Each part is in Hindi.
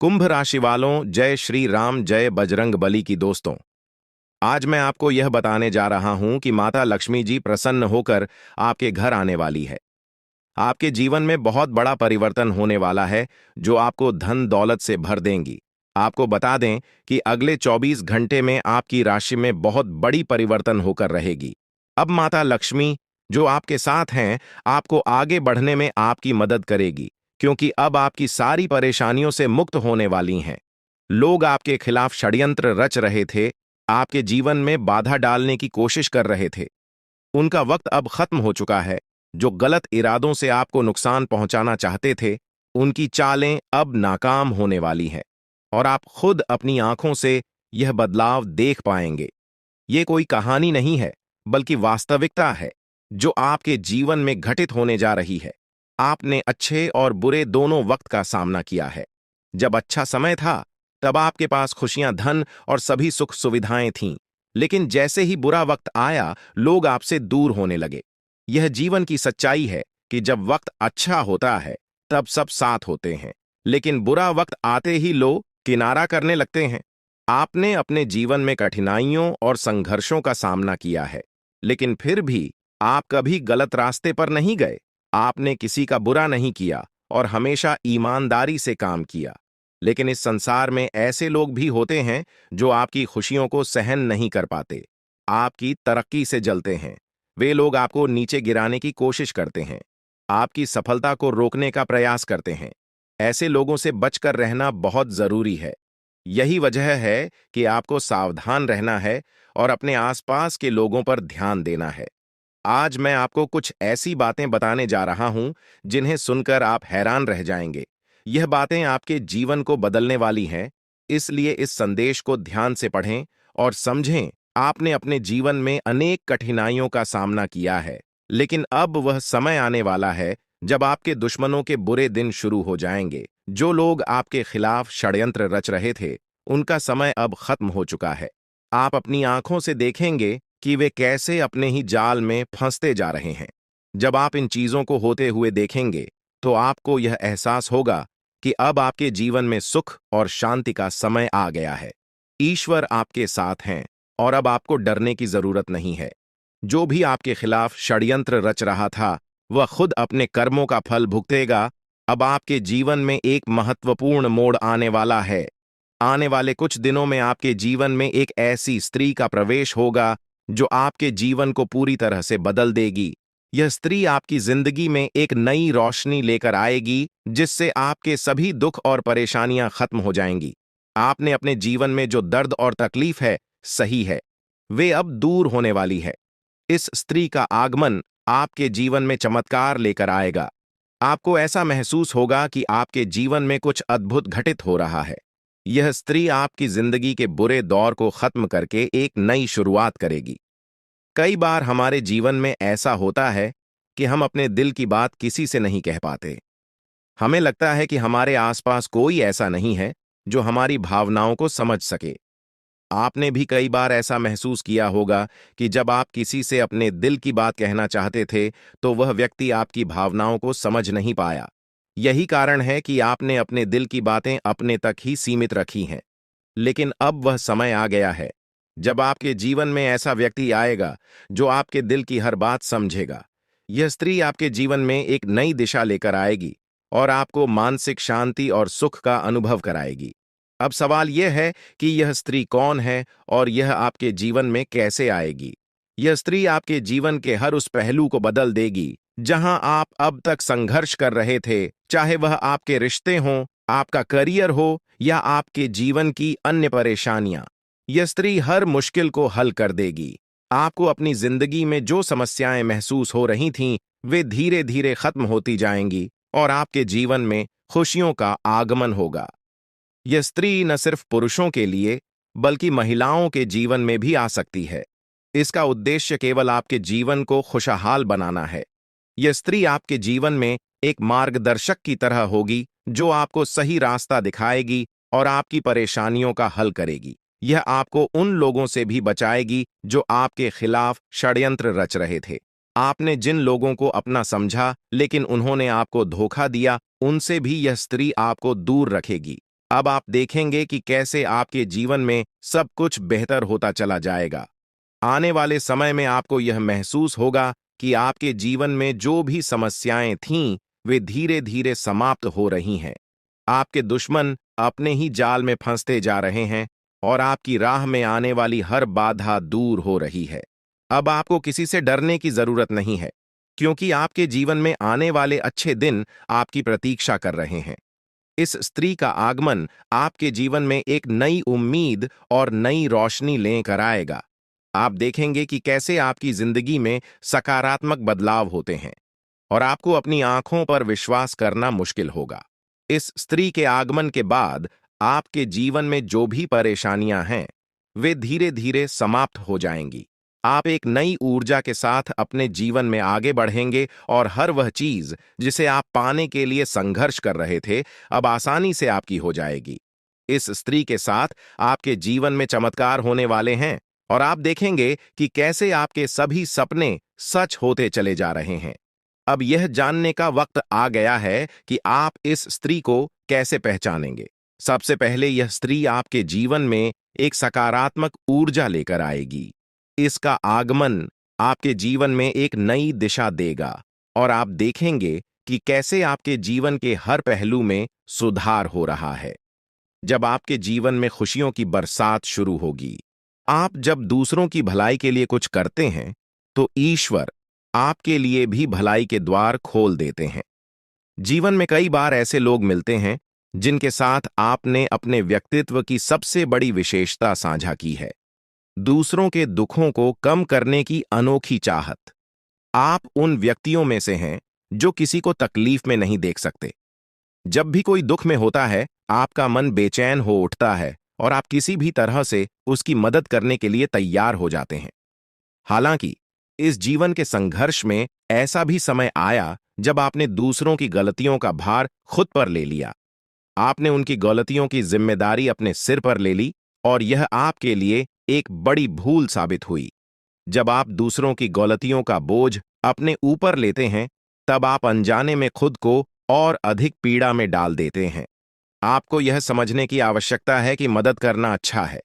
कुंभ राशि वालों, जय श्री राम, जय बजरंग बली की दोस्तों। आज मैं आपको यह बताने जा रहा हूं कि माता लक्ष्मी जी प्रसन्न होकर आपके घर आने वाली है। आपके जीवन में बहुत बड़ा परिवर्तन होने वाला है, जो आपको धन दौलत से भर देंगी। आपको बता दें कि अगले 24 घंटे में आपकी राशि में बहुत बड़ी परिवर्तन होकर रहेगी। अब माता लक्ष्मी, जो आपके साथ हैं, आपको आगे बढ़ने में आपकी मदद करेगी, क्योंकि अब आपकी सारी परेशानियों से मुक्त होने वाली हैं। लोग आपके खिलाफ षड्यंत्र रच रहे थे, आपके जीवन में बाधा डालने की कोशिश कर रहे थे। उनका वक्त अब खत्म हो चुका है। जो गलत इरादों से आपको नुकसान पहुंचाना चाहते थे, उनकी चालें अब नाकाम होने वाली हैं और आप खुद अपनी आंखों से यह बदलाव देख पाएंगे। ये कोई कहानी नहीं है, बल्कि वास्तविकता है, जो आपके जीवन में घटित होने जा रही है। आपने अच्छे और बुरे दोनों वक्त का सामना किया है। जब अच्छा समय था, तब आपके पास खुशियां, धन और सभी सुख सुविधाएं थीं। लेकिन जैसे ही बुरा वक्त आया, लोग आपसे दूर होने लगे। यह जीवन की सच्चाई है कि जब वक्त अच्छा होता है, तब सब साथ होते हैं, लेकिन बुरा वक्त आते ही लोग किनारा करने लगते हैं। आपने अपने जीवन में कठिनाइयों और संघर्षों का सामना किया है, लेकिन फिर भी आप कभी गलत रास्ते पर नहीं गए। आपने किसी का बुरा नहीं किया और हमेशा ईमानदारी से काम किया। लेकिन इस संसार में ऐसे लोग भी होते हैं जो आपकी खुशियों को सहन नहीं कर पाते, आपकी तरक्की से जलते हैं। वे लोग आपको नीचे गिराने की कोशिश करते हैं, आपकी सफलता को रोकने का प्रयास करते हैं। ऐसे लोगों से बचकर रहना बहुत जरूरी है। यही वजह है कि आपको सावधान रहना है और अपने आसपास के लोगों पर ध्यान देना है। आज मैं आपको कुछ ऐसी बातें बताने जा रहा हूं, जिन्हें सुनकर आप हैरान रह जाएंगे। यह बातें आपके जीवन को बदलने वाली हैं, इसलिए इस संदेश को ध्यान से पढ़ें और समझें। आपने अपने जीवन में अनेक कठिनाइयों का सामना किया है, लेकिन अब वह समय आने वाला है जब आपके दुश्मनों के बुरे दिन शुरू हो जाएंगे। जो लोग आपके खिलाफ षड्यंत्र रच रहे थे, उनका समय अब खत्म हो चुका है। आप अपनी आंखों से देखेंगे कि वे कैसे अपने ही जाल में फंसते जा रहे हैं। जब आप इन चीजों को होते हुए देखेंगे, तो आपको यह एहसास होगा कि अब आपके जीवन में सुख और शांति का समय आ गया है। ईश्वर आपके साथ हैं और अब आपको डरने की जरूरत नहीं है। जो भी आपके खिलाफ षड्यंत्र रच रहा था, वह खुद अपने कर्मों का फल भुगतेगा। अब आपके जीवन में एक महत्वपूर्ण मोड़ आने वाला है। आने वाले कुछ दिनों में आपके जीवन में एक ऐसी स्त्री का प्रवेश होगा, जो आपके जीवन को पूरी तरह से बदल देगी। यह स्त्री आपकी जिंदगी में एक नई रोशनी लेकर आएगी, जिससे आपके सभी दुख और परेशानियां खत्म हो जाएंगी। आपने अपने जीवन में जो दर्द और तकलीफ है, सही है, वे अब दूर होने वाली है। इस स्त्री का आगमन आपके जीवन में चमत्कार लेकर आएगा। आपको ऐसा महसूस होगा कि आपके जीवन में कुछ अद्भुत घटित हो रहा है। यह स्त्री आपकी जिंदगी के बुरे दौर को खत्म करके एक नई शुरुआत करेगी। कई बार हमारे जीवन में ऐसा होता है कि हम अपने दिल की बात किसी से नहीं कह पाते। हमें लगता है कि हमारे आसपास कोई ऐसा नहीं है जो हमारी भावनाओं को समझ सके। आपने भी कई बार ऐसा महसूस किया होगा कि जब आप किसी से अपने दिल की बात कहना चाहते थे, तो वह व्यक्ति आपकी भावनाओं को समझ नहीं पाया। यही कारण है कि आपने अपने दिल की बातें अपने तक ही सीमित रखी हैं। लेकिन अब वह समय आ गया है जब आपके जीवन में ऐसा व्यक्ति आएगा जो आपके दिल की हर बात समझेगा। यह स्त्री आपके जीवन में एक नई दिशा लेकर आएगी और आपको मानसिक शांति और सुख का अनुभव कराएगी। अब सवाल यह है कि यह स्त्री कौन है और यह आपके जीवन में कैसे आएगी। यह स्त्री आपके जीवन के हर उस पहलू को बदल देगी जहां आप अब तक संघर्ष कर रहे थे, चाहे वह आपके रिश्ते हों, आपका करियर हो या आपके जीवन की अन्य परेशानियां। यह स्त्री हर मुश्किल को हल कर देगी। आपको अपनी जिंदगी में जो समस्याएं महसूस हो रही थीं, वे धीरे धीरे खत्म होती जाएंगी और आपके जीवन में खुशियों का आगमन होगा। यह स्त्री न सिर्फ पुरुषों के लिए, बल्कि महिलाओं के जीवन में भी आ सकती है। इसका उद्देश्य केवल आपके जीवन को खुशहाल बनाना है। यह स्त्री आपके जीवन में एक मार्गदर्शक की तरह होगी, जो आपको सही रास्ता दिखाएगी और आपकी परेशानियों का हल करेगी। यह आपको उन लोगों से भी बचाएगी जो आपके खिलाफ षड्यंत्र रच रहे थे। आपने जिन लोगों को अपना समझा, लेकिन उन्होंने आपको धोखा दिया, उनसे भी यह स्त्री आपको दूर रखेगी। अब आप देखेंगे कि कैसे आपके जीवन में सब कुछ बेहतर होता चला जाएगा। आने वाले समय में आपको यह महसूस होगा कि आपके जीवन में जो भी समस्याएं थीं, वे धीरे धीरे समाप्त हो रही हैं। आपके दुश्मन अपने ही जाल में फंसते जा रहे हैं और आपकी राह में आने वाली हर बाधा दूर हो रही है। अब आपको किसी से डरने की जरूरत नहीं है, क्योंकि आपके जीवन में आने वाले अच्छे दिन आपकी प्रतीक्षा कर रहे हैं। इस स्त्री का आगमन आपके जीवन में एक नई उम्मीद और नई रोशनी लेकर आएगा। आप देखेंगे कि कैसे आपकी जिंदगी में सकारात्मक बदलाव होते हैं और आपको अपनी आंखों पर विश्वास करना मुश्किल होगा। इस स्त्री के आगमन के बाद आपके जीवन में जो भी परेशानियां हैं, वे धीरे धीरे समाप्त हो जाएंगी। आप एक नई ऊर्जा के साथ अपने जीवन में आगे बढ़ेंगे और हर वह चीज जिसे आप पाने के लिए संघर्ष कर रहे थे, अब आसानी से आपकी हो जाएगी। इस स्त्री के साथ आपके जीवन में चमत्कार होने वाले हैं और आप देखेंगे कि कैसे आपके सभी सपने सच होते चले जा रहे हैं। अब यह जानने का वक्त आ गया है कि आप इस स्त्री को कैसे पहचानेंगे। सबसे पहले यह स्त्री आपके जीवन में एक सकारात्मक ऊर्जा लेकर आएगी। इसका आगमन आपके जीवन में एक नई दिशा देगा और आप देखेंगे कि कैसे आपके जीवन के हर पहलू में सुधार हो रहा है। जब आपके जीवन में खुशियों की बरसात शुरू होगी, आप जब दूसरों की भलाई के लिए कुछ करते हैं, तो ईश्वर आपके लिए भी भलाई के द्वार खोल देते हैं। जीवन में कई बार ऐसे लोग मिलते हैं जिनके साथ आपने अपने व्यक्तित्व की सबसे बड़ी विशेषता साझा की है, दूसरों के दुखों को कम करने की अनोखी चाहत। आप उन व्यक्तियों में से हैं जो किसी को तकलीफ में नहीं देख सकते। जब भी कोई दुख में होता है, आपका मन बेचैन हो उठता है और आप किसी भी तरह से उसकी मदद करने के लिए तैयार हो जाते हैं। हालांकि इस जीवन के संघर्ष में ऐसा भी समय आया जब आपने दूसरों की गलतियों का भार खुद पर ले लिया। आपने उनकी गलतियों की जिम्मेदारी अपने सिर पर ले ली और यह आपके लिए एक बड़ी भूल साबित हुई। जब आप दूसरों की गलतियों का बोझ अपने ऊपर लेते हैं, तब आप अनजाने में खुद को और अधिक पीड़ा में डाल देते हैं। आपको यह समझने की आवश्यकता है कि मदद करना अच्छा है,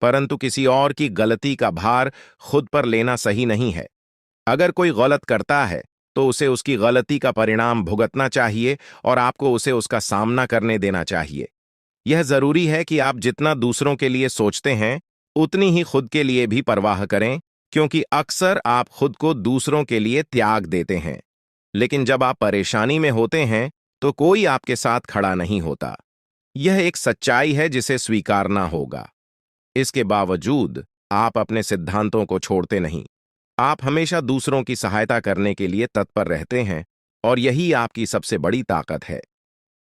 परंतु किसी और की गलती का भार खुद पर लेना सही नहीं है। अगर कोई गलत करता है, तो उसे उसकी गलती का परिणाम भुगतना चाहिए और आपको उसे उसका सामना करने देना चाहिए। यह जरूरी है कि आप जितना दूसरों के लिए सोचते हैं, उतनी ही खुद के लिए भी परवाह करें, क्योंकि अक्सर आप खुद को दूसरों के लिए त्याग देते हैं। लेकिन जब आप परेशानी में होते हैं, तो कोई आपके साथ खड़ा नहीं होता। यह एक सच्चाई है जिसे स्वीकारना होगा। इसके बावजूद आप अपने सिद्धांतों को छोड़ते नहीं। आप हमेशा दूसरों की सहायता करने के लिए तत्पर रहते हैं और यही आपकी सबसे बड़ी ताकत है।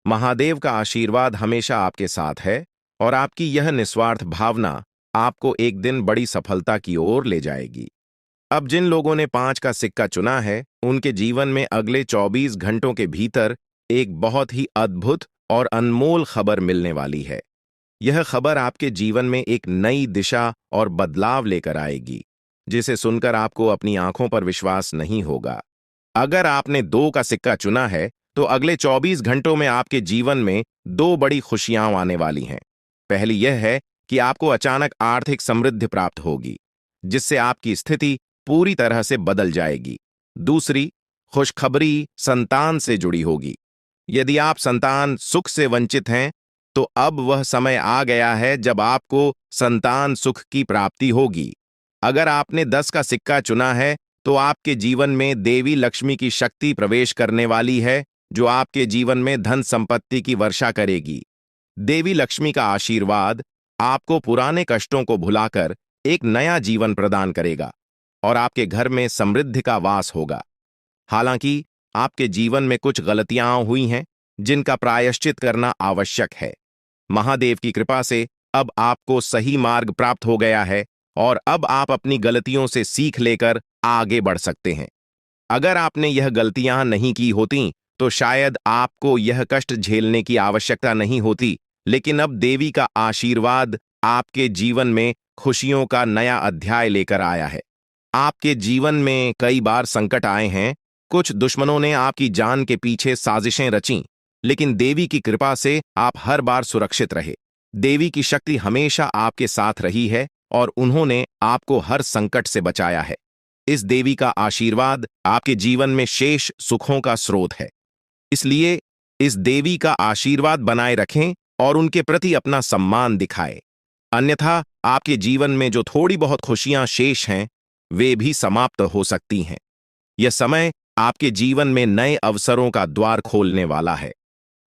महादेव का आशीर्वाद हमेशा आपके साथ है और आपकी यह निस्वार्थ भावना आपको एक दिन बड़ी सफलता की ओर ले जाएगी। अब जिन लोगों ने 5 का सिक्का चुना है, उनके जीवन में अगले 24 घंटों के भीतर एक बहुत ही अद्भुत और अनमोल खबर मिलने वाली है। यह खबर आपके जीवन में एक नई दिशा और बदलाव लेकर आएगी, जिसे सुनकर आपको अपनी आंखों पर विश्वास नहीं होगा। अगर आपने 2 का सिक्का चुना है, तो अगले 24 घंटों में आपके जीवन में 2 बड़ी खुशियां आने वाली हैं। पहली यह है कि आपको अचानक आर्थिक समृद्धि प्राप्त होगी, जिससे आपकी स्थिति पूरी तरह से बदल जाएगी। दूसरी खुशखबरी संतान से जुड़ी होगी। यदि आप संतान सुख से वंचित हैं, तो अब वह समय आ गया है जब आपको संतान सुख की प्राप्ति होगी। अगर आपने 10 का सिक्का चुना है, तो आपके जीवन में देवी लक्ष्मी की शक्ति प्रवेश करने वाली है, जो आपके जीवन में धन संपत्ति की वर्षा करेगी। देवी लक्ष्मी का आशीर्वाद आपको पुराने कष्टों को भुलाकर एक नया जीवन प्रदान करेगा और आपके घर में समृद्धि का वास होगा। हालांकि आपके जीवन में कुछ गलतियां हुई हैं, जिनका प्रायश्चित करना आवश्यक है। महादेव की कृपा से अब आपको सही मार्ग प्राप्त हो गया है और अब आप अपनी गलतियों से सीख लेकर आगे बढ़ सकते हैं। अगर आपने यह गलतियां नहीं की होती, तो शायद आपको यह कष्ट झेलने की आवश्यकता नहीं होती, लेकिन अब देवी का आशीर्वाद आपके जीवन में खुशियों का नया अध्याय लेकर आया है। आपके जीवन में कई बार संकट आए हैं। कुछ दुश्मनों ने आपकी जान के पीछे साजिशें रची, लेकिन देवी की कृपा से आप हर बार सुरक्षित रहे। देवी की शक्ति हमेशा आपके साथ रही है और उन्होंने आपको हर संकट से बचाया है। इस देवी का आशीर्वाद आपके जीवन में शेष सुखों का स्रोत है। इसलिए इस देवी का आशीर्वाद बनाए रखें और उनके प्रति अपना सम्मान दिखाएं। अन्यथा आपके जीवन में जो थोड़ी बहुत खुशियां शेष हैं, वे भी समाप्त हो सकती हैं। यह समय आपके जीवन में नए अवसरों का द्वार खोलने वाला है।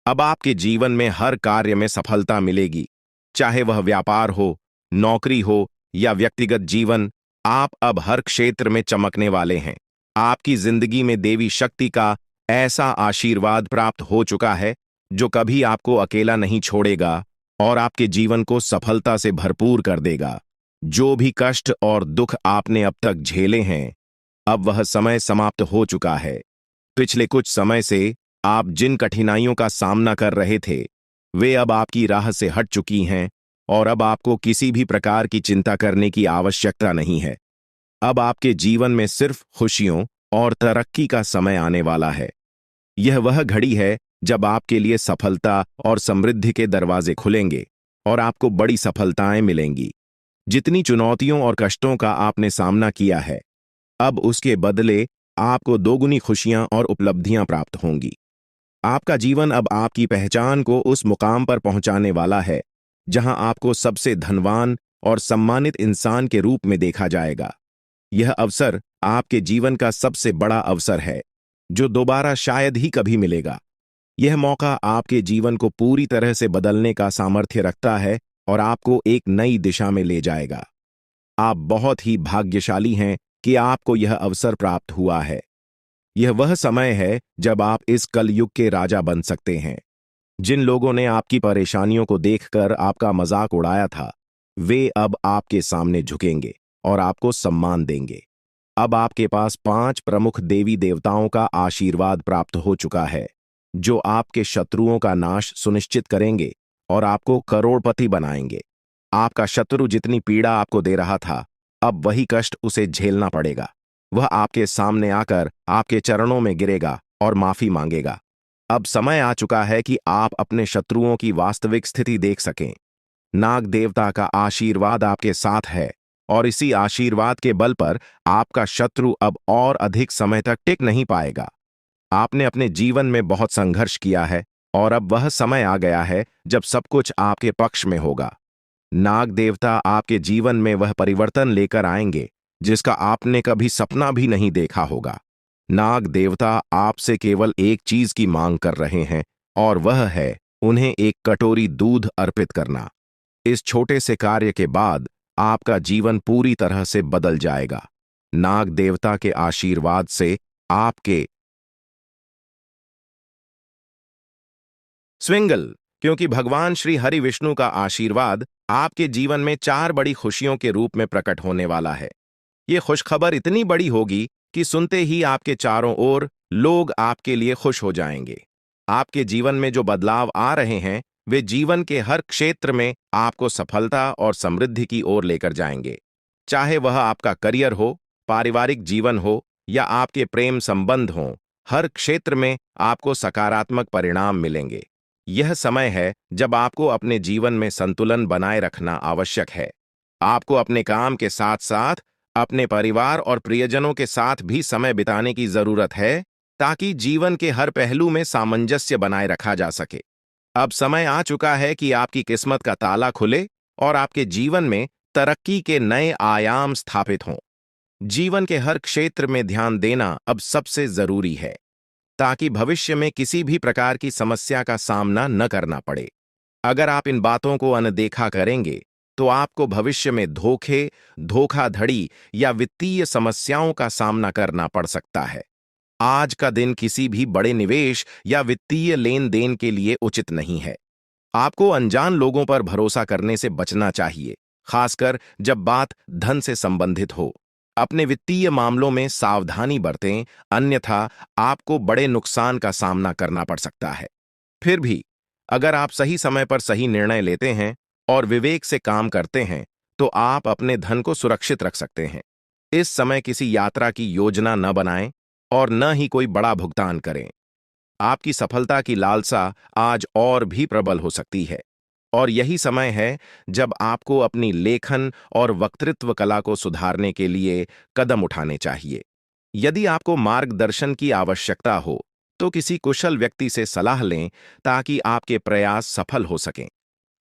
अब आपके जीवन में हर कार्य में सफलता मिलेगी, चाहे वह व्यापार हो, नौकरी हो या व्यक्तिगत जीवन। आप अब हर क्षेत्र में चमकने वाले हैं। आपकी जिंदगी में देवी शक्ति का ऐसा आशीर्वाद प्राप्त हो चुका है जो कभी आपको अकेला नहीं छोड़ेगा और आपके जीवन को सफलता से भरपूर कर देगा। जो भी कष्ट और दुख आपने अब तक झेले हैं, अब वह समय समाप्त हो चुका है। पिछले कुछ समय से आप जिन कठिनाइयों का सामना कर रहे थे, वे अब आपकी राह से हट चुकी हैं और अब आपको किसी भी प्रकार की चिंता करने की आवश्यकता नहीं है। अब आपके जीवन में सिर्फ खुशियों और तरक्की का समय आने वाला है। यह वह घड़ी है जब आपके लिए सफलता और समृद्धि के दरवाजे खुलेंगे और आपको बड़ी सफलताएं मिलेंगी। जितनी चुनौतियों और कष्टों का आपने सामना किया है, अब उसके बदले आपको दोगुनी खुशियां और उपलब्धियां प्राप्त होंगी। आपका जीवन अब आपकी पहचान को उस मुकाम पर पहुंचाने वाला है जहां आपको सबसे धनवान और सम्मानित इंसान के रूप में देखा जाएगा। यह अवसर आपके जीवन का सबसे बड़ा अवसर है जो दोबारा शायद ही कभी मिलेगा। यह मौका आपके जीवन को पूरी तरह से बदलने का सामर्थ्य रखता है और आपको एक नई दिशा में ले जाएगा। आप बहुत ही भाग्यशाली हैं कि आपको यह अवसर प्राप्त हुआ है। यह वह समय है जब आप इस कलयुग के राजा बन सकते हैं। जिन लोगों ने आपकी परेशानियों को देखकर आपका मजाक उड़ाया था, वे अब आपके सामने झुकेंगे और आपको सम्मान देंगे। अब आपके पास 5 प्रमुख देवी देवताओं का आशीर्वाद प्राप्त हो चुका है जो आपके शत्रुओं का नाश सुनिश्चित करेंगे और आपको करोड़पति बनाएंगे। आपका शत्रु जितनी पीड़ा आपको दे रहा था, अब वही कष्ट उसे झेलना पड़ेगा। वह आपके सामने आकर आपके चरणों में गिरेगा और माफी मांगेगा। अब समय आ चुका है कि आप अपने शत्रुओं की वास्तविक स्थिति देख सकें। नाग देवता का आशीर्वाद आपके साथ है और इसी आशीर्वाद के बल पर आपका शत्रु अब और अधिक समय तक टिक नहीं पाएगा। आपने अपने जीवन में बहुत संघर्ष किया है और अब वह समय आ गया है जब सब कुछ आपके पक्ष में होगा। नाग देवता आपके जीवन में वह परिवर्तन लेकर आएंगे जिसका आपने कभी सपना भी नहीं देखा होगा। नाग देवता आपसे केवल एक चीज की मांग कर रहे हैं और वह है उन्हें एक कटोरी दूध अर्पित करना। इस छोटे से कार्य के बाद आपका जीवन पूरी तरह से बदल जाएगा। नाग देवता के आशीर्वाद से आपके स्विंगल, क्योंकि भगवान श्री हरि विष्णु का आशीर्वाद आपके जीवन में 4 बड़ी खुशियों के रूप में प्रकट होने वाला है। ये खुशखबर इतनी बड़ी होगी कि सुनते ही आपके चारों ओर लोग आपके लिए खुश हो जाएंगे। आपके जीवन में जो बदलाव आ रहे हैं, वे जीवन के हर क्षेत्र में आपको सफलता और समृद्धि की ओर लेकर जाएंगे। चाहे वह आपका करियर हो, पारिवारिक जीवन हो या आपके प्रेम संबंध हों, हर क्षेत्र में आपको सकारात्मक परिणाम मिलेंगे। यह समय है जब आपको अपने जीवन में संतुलन बनाए रखना आवश्यक है। आपको अपने काम के साथ साथ अपने परिवार और प्रियजनों के साथ भी समय बिताने की जरूरत है ताकि जीवन के हर पहलू में सामंजस्य बनाए रखा जा सके। अब समय आ चुका है कि आपकी किस्मत का ताला खुले और आपके जीवन में तरक्की के नए आयाम स्थापित हों। जीवन के हर क्षेत्र में ध्यान देना अब सबसे जरूरी है ताकि भविष्य में किसी भी प्रकार की समस्या का सामना न करना पड़े। अगर आप इन बातों को अनदेखा करेंगे तो आपको भविष्य में धोखे, धोखाधड़ी या वित्तीय समस्याओं का सामना करना पड़ सकता है। आज का दिन किसी भी बड़े निवेश या वित्तीय लेन देन के लिए उचित नहीं है। आपको अनजान लोगों पर भरोसा करने से बचना चाहिए, खासकर जब बात धन से संबंधित हो। अपने वित्तीय मामलों में सावधानी बरतें, अन्यथा आपको बड़े नुकसान का सामना करना पड़ सकता है। फिर भी अगर आप सही समय पर सही निर्णय लेते हैं और विवेक से काम करते हैं, तो आप अपने धन को सुरक्षित रख सकते हैं। इस समय किसी यात्रा की योजना न बनाएं और न ही कोई बड़ा भुगतान करें। आपकी सफलता की लालसा आज और भी प्रबल हो सकती है। और यही समय है जब आपको अपनी लेखन और वक्तृत्व कला को सुधारने के लिए कदम उठाने चाहिए। यदि आपको मार्गदर्शन की आवश्यकता हो, तो किसी कुशल व्यक्ति से सलाह लें ताकि आपके प्रयास सफल हो सकें।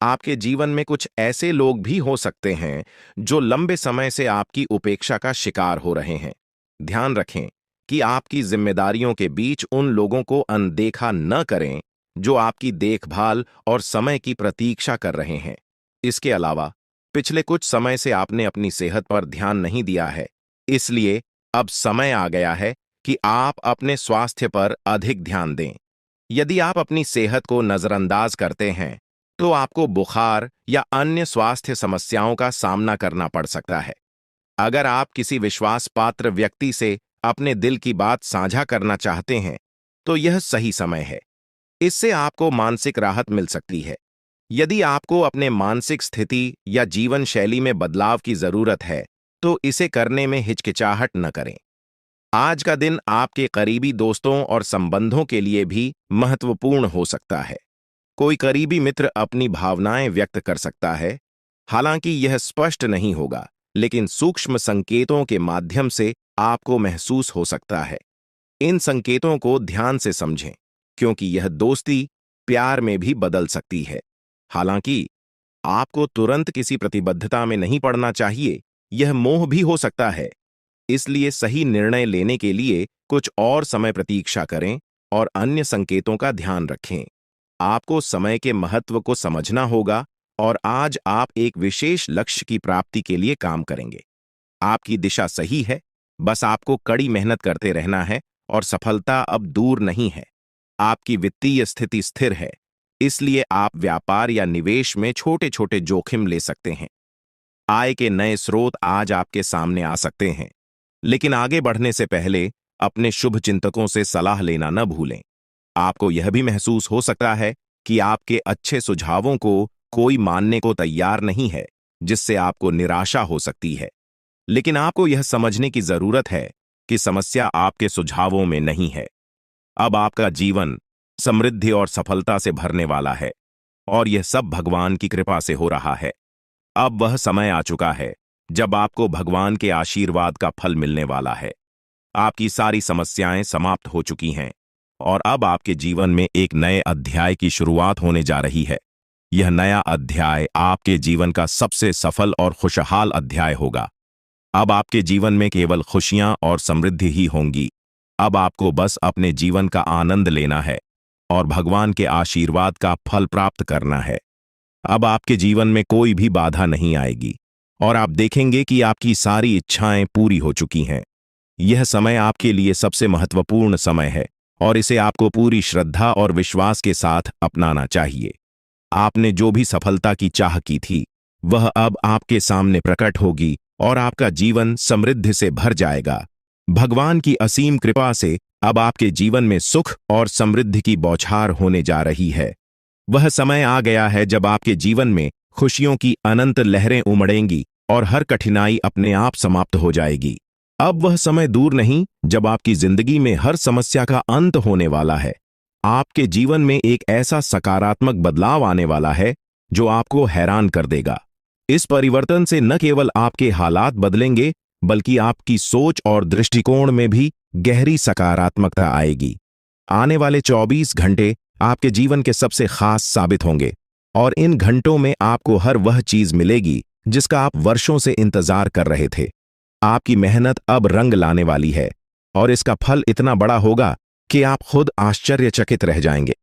आपके जीवन में कुछ ऐसे लोग भी हो सकते हैं जो लंबे समय से आपकी उपेक्षा का शिकार हो रहे हैं। ध्यान रखें कि आपकी जिम्मेदारियों के बीच उन लोगों को अनदेखा न करें जो आपकी देखभाल और समय की प्रतीक्षा कर रहे हैं। इसके अलावा, पिछले कुछ समय से आपने अपनी सेहत पर ध्यान नहीं दिया है, इसलिए अब समय आ गया है कि आप अपने स्वास्थ्य पर अधिक ध्यान दें। यदि आप अपनी सेहत को नजरअंदाज करते हैं, तो आपको बुखार या अन्य स्वास्थ्य समस्याओं का सामना करना पड़ सकता है। अगर आप किसी विश्वास पात्र व्यक्ति से अपने दिल की बात साझा करना चाहते हैं, तो यह सही समय है। इससे आपको मानसिक राहत मिल सकती है। यदि आपको अपने मानसिक स्थिति या जीवन शैली में बदलाव की जरूरत है, तो इसे करने में हिचकिचाहट न करें। आज का दिन आपके करीबी दोस्तों और संबंधों के लिए भी महत्वपूर्ण हो सकता है। कोई करीबी मित्र अपनी भावनाएं व्यक्त कर सकता है, हालांकि यह स्पष्ट नहीं होगा, लेकिन सूक्ष्म संकेतों के माध्यम से आपको महसूस हो सकता है। इन संकेतों को ध्यान से समझें, क्योंकि यह दोस्ती प्यार में भी बदल सकती है। हालांकि आपको तुरंत किसी प्रतिबद्धता में नहीं पड़ना चाहिए, यह मोह भी हो सकता है। इसलिए सही निर्णय लेने के लिए कुछ और समय प्रतीक्षा करें और अन्य संकेतों का ध्यान रखें। आपको समय के महत्व को समझना होगा और आज आप एक विशेष लक्ष्य की प्राप्ति के लिए काम करेंगे। आपकी दिशा सही है, बस आपको कड़ी मेहनत करते रहना है और सफलता अब दूर नहीं है। आपकी वित्तीय स्थिति स्थिर है, इसलिए आप व्यापार या निवेश में छोटे-छोटे जोखिम ले सकते हैं। आय के नए स्रोत आज आपके सामने आ सकते हैं, लेकिन आगे बढ़ने से पहले अपने शुभ चिंतकों से सलाह लेना न भूलें। आपको यह भी महसूस हो सकता है कि आपके अच्छे सुझावों को कोई मानने को तैयार नहीं है, जिससे आपको निराशा हो सकती है। लेकिन आपको यह समझने की जरूरत है कि समस्या आपके सुझावों में नहीं है। अब आपका जीवन समृद्धि और सफलता से भरने वाला है, और यह सब भगवान की कृपा से हो रहा है। अब वह समय आ चुका है जब आपको भगवान के आशीर्वाद का फल मिलने वाला है। आपकी सारी समस्याएं समाप्त हो चुकी हैं और अब आपके जीवन में एक नए अध्याय की शुरुआत होने जा रही है। यह नया अध्याय आपके जीवन का सबसे सफल और खुशहाल अध्याय होगा। अब आपके जीवन में केवल खुशियां और समृद्धि ही होंगी। अब आपको बस अपने जीवन का आनंद लेना है और भगवान के आशीर्वाद का फल प्राप्त करना है। अब आपके जीवन में कोई भी बाधा नहीं आएगी और आप देखेंगे कि आपकी सारी इच्छाएं पूरी हो चुकी हैं। यह समय आपके लिए सबसे महत्वपूर्ण समय है और इसे आपको पूरी श्रद्धा और विश्वास के साथ अपनाना चाहिए। आपने जो भी सफलता की चाह की थी, वह अब आपके सामने प्रकट होगी और आपका जीवन समृद्धि से भर जाएगा। भगवान की असीम कृपा से अब आपके जीवन में सुख और समृद्धि की बौछार होने जा रही है। वह समय आ गया है जब आपके जीवन में खुशियों की अनंत लहरें उमड़ेंगी और हर कठिनाई अपने आप समाप्त हो जाएगी। अब वह समय दूर नहीं जब आपकी जिंदगी में हर समस्या का अंत होने वाला है। आपके जीवन में एक ऐसा सकारात्मक बदलाव आने वाला है जो आपको हैरान कर देगा। इस परिवर्तन से न केवल आपके हालात बदलेंगे, बल्कि आपकी सोच और दृष्टिकोण में भी गहरी सकारात्मकता आएगी। आने वाले 24 घंटे आपके जीवन के सबसे खास साबित होंगे और इन घंटों में आपको हर वह चीज मिलेगी जिसका आप वर्षों से इंतजार कर रहे थे। आपकी मेहनत अब रंग लाने वाली है और इसका फल इतना बड़ा होगा कि आप खुद आश्चर्यचकित रह जाएंगे।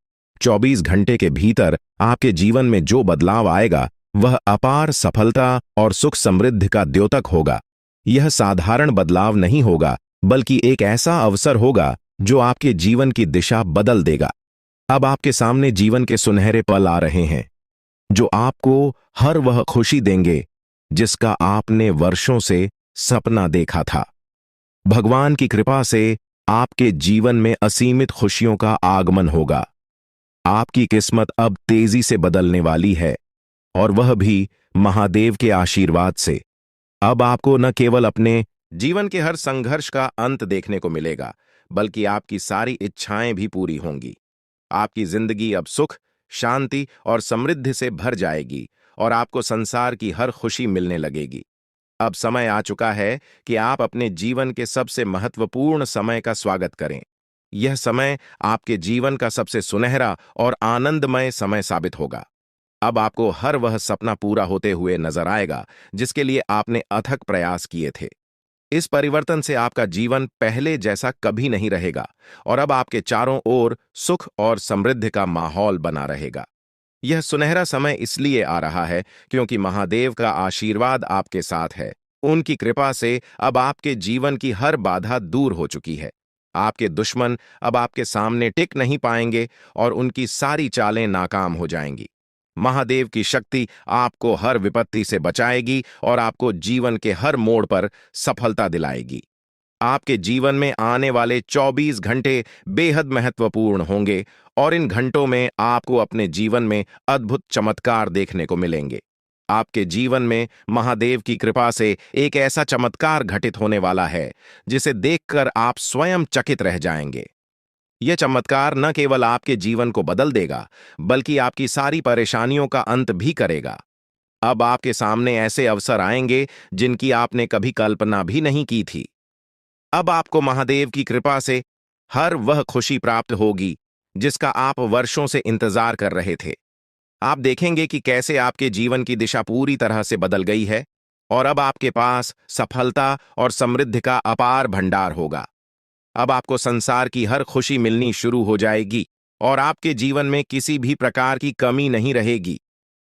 24 घंटे के भीतर आपके जीवन में जो बदलाव आएगा, वह अपार सफलता और सुख समृद्धि का द्योतक होगा। यह साधारण बदलाव नहीं होगा, बल्कि एक ऐसा अवसर होगा जो आपके जीवन की दिशा बदल देगा। अब आपके सामने जीवन के सुनहरे पल आ रहे हैं, जो आपको हर वह खुशी देंगे जिसका आपने वर्षों से सपना देखा था। भगवान की कृपा से आपके जीवन में असीमित खुशियों का आगमन होगा। आपकी किस्मत अब तेजी से बदलने वाली है, और वह भी महादेव के आशीर्वाद से। अब आपको न केवल अपने जीवन के हर संघर्ष का अंत देखने को मिलेगा, बल्कि आपकी सारी इच्छाएं भी पूरी होंगी। आपकी जिंदगी अब सुख, शांति और समृद्धि से भर जाएगी और आपको संसार की हर खुशी मिलने लगेगी। अब समय आ चुका है कि आप अपने जीवन के सबसे महत्वपूर्ण समय का स्वागत करें। यह समय आपके जीवन का सबसे सुनहरा और आनंदमय समय साबित होगा। अब आपको हर वह सपना पूरा होते हुए नजर आएगा जिसके लिए आपने अथक प्रयास किए थे। इस परिवर्तन से आपका जीवन पहले जैसा कभी नहीं रहेगा और अब आपके चारों ओर सुख और समृद्धि का माहौल बना रहेगा। यह सुनहरा समय इसलिए आ रहा है क्योंकि महादेव का आशीर्वाद आपके साथ है। उनकी कृपा से अब आपके जीवन की हर बाधा दूर हो चुकी है। आपके दुश्मन अब आपके सामने टिक नहीं पाएंगे और उनकी सारी चालें नाकाम हो जाएंगी। महादेव की शक्ति आपको हर विपत्ति से बचाएगी और आपको जीवन के हर मोड़ पर सफलता दिलाएगी। आपके जीवन में आने वाले 24 घंटे बेहद महत्वपूर्ण होंगे और इन घंटों में आपको अपने जीवन में अद्भुत चमत्कार देखने को मिलेंगे। आपके जीवन में महादेव की कृपा से एक ऐसा चमत्कार घटित होने वाला है जिसे देखकर आप स्वयं चकित रह जाएंगे। यह चमत्कार न केवल आपके जीवन को बदल देगा, बल्कि आपकी सारी परेशानियों का अंत भी करेगा। अब आपके सामने ऐसे अवसर आएंगे जिनकी आपने कभी कल्पना भी नहीं की थी। अब आपको महादेव की कृपा से हर वह खुशी प्राप्त होगी जिसका आप वर्षों से इंतजार कर रहे थे। आप देखेंगे कि कैसे आपके जीवन की दिशा पूरी तरह से बदल गई है और अब आपके पास सफलता और समृद्धि का अपार भंडार होगा। अब आपको संसार की हर खुशी मिलनी शुरू हो जाएगी और आपके जीवन में किसी भी प्रकार की कमी नहीं रहेगी।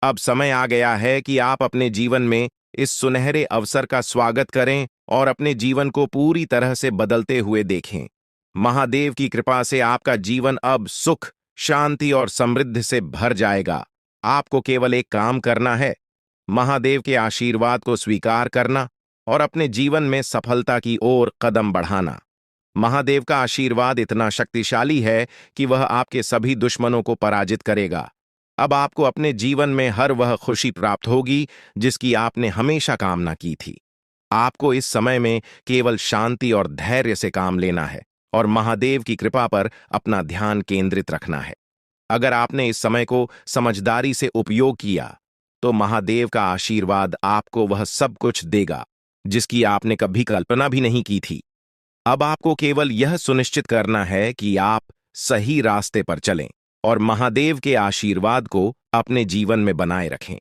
अब समय आ गया है कि आप अपने जीवन में इस सुनहरे अवसर का स्वागत करें और अपने जीवन को पूरी तरह से बदलते हुए देखें। महादेव की कृपा से आपका जीवन अब सुख, शांति और समृद्धि से भर जाएगा। आपको केवल एक काम करना है, महादेव के आशीर्वाद को स्वीकार करना और अपने जीवन में सफलता की ओर कदम बढ़ाना। महादेव का आशीर्वाद इतना शक्तिशाली है कि वह आपके सभी दुश्मनों को पराजित करेगा। अब आपको अपने जीवन में हर वह खुशी प्राप्त होगी जिसकी आपने हमेशा कामना की थी। आपको इस समय में केवल शांति और धैर्य से काम लेना है और महादेव की कृपा पर अपना ध्यान केंद्रित रखना है। अगर आपने इस समय को समझदारी से उपयोग किया तो महादेव का आशीर्वाद आपको वह सब कुछ देगा जिसकी आपने कभी कल्पना भी नहीं की थी। अब आपको केवल यह सुनिश्चित करना है कि आप सही रास्ते पर चलें और महादेव के आशीर्वाद को अपने जीवन में बनाए रखें।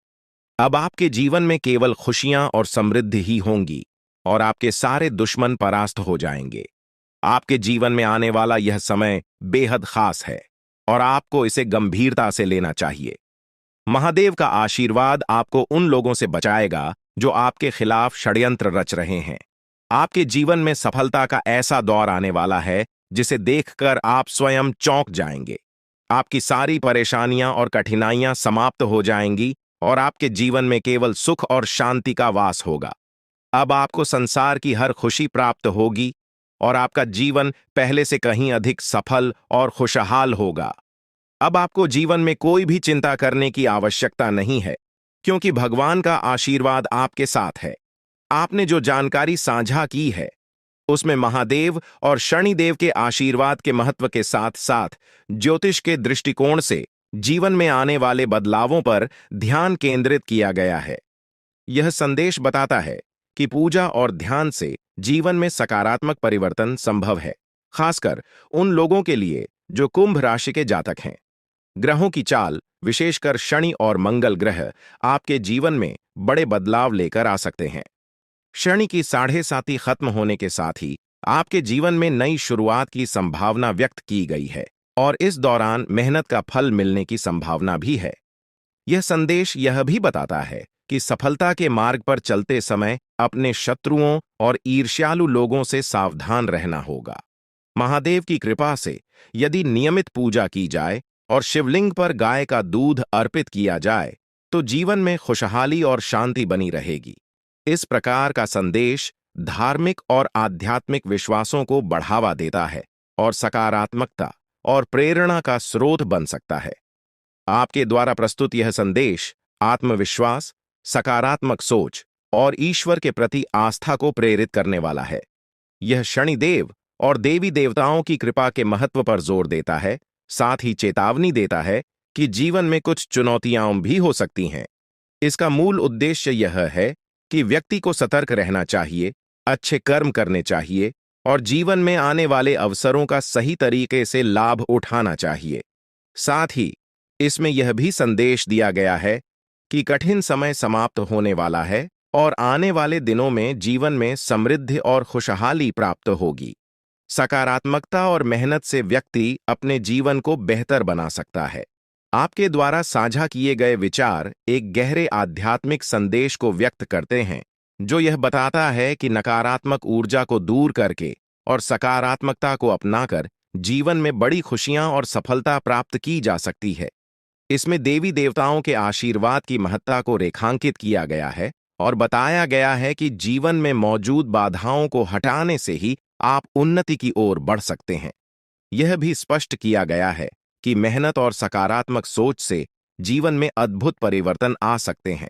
अब आपके जीवन में केवल खुशियां और समृद्धि ही होंगी और आपके सारे दुश्मन परास्त हो जाएंगे। आपके जीवन में आने वाला यह समय बेहद खास है और आपको इसे गंभीरता से लेना चाहिए। महादेव का आशीर्वाद आपको उन लोगों से बचाएगा जो आपके खिलाफ षड्यंत्र रच रहे हैं। आपके जीवन में सफलता का ऐसा दौर आने वाला है जिसे देखकर आप स्वयं चौंक जाएंगे। आपकी सारी परेशानियां और कठिनाइयां समाप्त हो जाएंगी और आपके जीवन में केवल सुख और शांति का वास होगा। अब आपको संसार की हर खुशी प्राप्त होगी और आपका जीवन पहले से कहीं अधिक सफल और खुशहाल होगा। अब आपको जीवन में कोई भी चिंता करने की आवश्यकता नहीं है क्योंकि भगवान का आशीर्वाद आपके साथ है। आपने जो जानकारी साझा की है उसमें महादेव और शनिदेव के आशीर्वाद के महत्व के साथ साथ ज्योतिष के दृष्टिकोण से जीवन में आने वाले बदलावों पर ध्यान केंद्रित किया गया है। यह संदेश बताता है कि पूजा और ध्यान से जीवन में सकारात्मक परिवर्तन संभव है, खासकर उन लोगों के लिए जो कुंभ राशि के जातक हैं। ग्रहों की चाल, विशेषकर शनि और मंगल ग्रह, आपके जीवन में बड़े बदलाव लेकर आ सकते हैं। शनि की 7.5 खत्म होने के साथ ही आपके जीवन में नई शुरुआत की संभावना व्यक्त की गई है और इस दौरान मेहनत का फल मिलने की संभावना भी है। यह संदेश यह भी बताता है कि सफलता के मार्ग पर चलते समय अपने शत्रुओं और ईर्ष्यालु लोगों से सावधान रहना होगा। महादेव की कृपा से यदि नियमित पूजा की जाए और शिवलिंग पर गाय का दूध अर्पित किया जाए तो जीवन में खुशहाली और शांति बनी रहेगी। इस प्रकार का संदेश धार्मिक और आध्यात्मिक विश्वासों को बढ़ावा देता है और सकारात्मकता और प्रेरणा का स्रोत बन सकता है। आपके द्वारा प्रस्तुत यह संदेश आत्मविश्वास, सकारात्मक सोच और ईश्वर के प्रति आस्था को प्रेरित करने वाला है। यह शनिदेव और देवी देवताओं की कृपा के महत्व पर जोर देता है साथ ही चेतावनी देता है कि जीवन में कुछ चुनौतियां भी हो सकती हैं। इसका मूल उद्देश्य यह है कि व्यक्ति को सतर्क रहना चाहिए, अच्छे कर्म करने चाहिए और जीवन में आने वाले अवसरों का सही तरीके से लाभ उठाना चाहिए। साथ ही इसमें यह भी संदेश दिया गया है कि कठिन समय समाप्त होने वाला है और आने वाले दिनों में जीवन में समृद्धि और खुशहाली प्राप्त होगी। सकारात्मकता और मेहनत से व्यक्ति अपने जीवन को बेहतर बना सकता है। आपके द्वारा साझा किए गए विचार एक गहरे आध्यात्मिक संदेश को व्यक्त करते हैं, जो यह बताता है कि नकारात्मक ऊर्जा को दूर करके और सकारात्मकता को अपनाकर जीवन में बड़ी खुशियां और सफलता प्राप्त की जा सकती है। इसमें देवी देवताओं के आशीर्वाद की महत्ता को रेखांकित किया गया है और बताया गया है कि जीवन में मौजूद बाधाओं को हटाने से ही आप उन्नति की ओर बढ़ सकते हैं। यह भी स्पष्ट किया गया है कि मेहनत और सकारात्मक सोच से जीवन में अद्भुत परिवर्तन आ सकते हैं।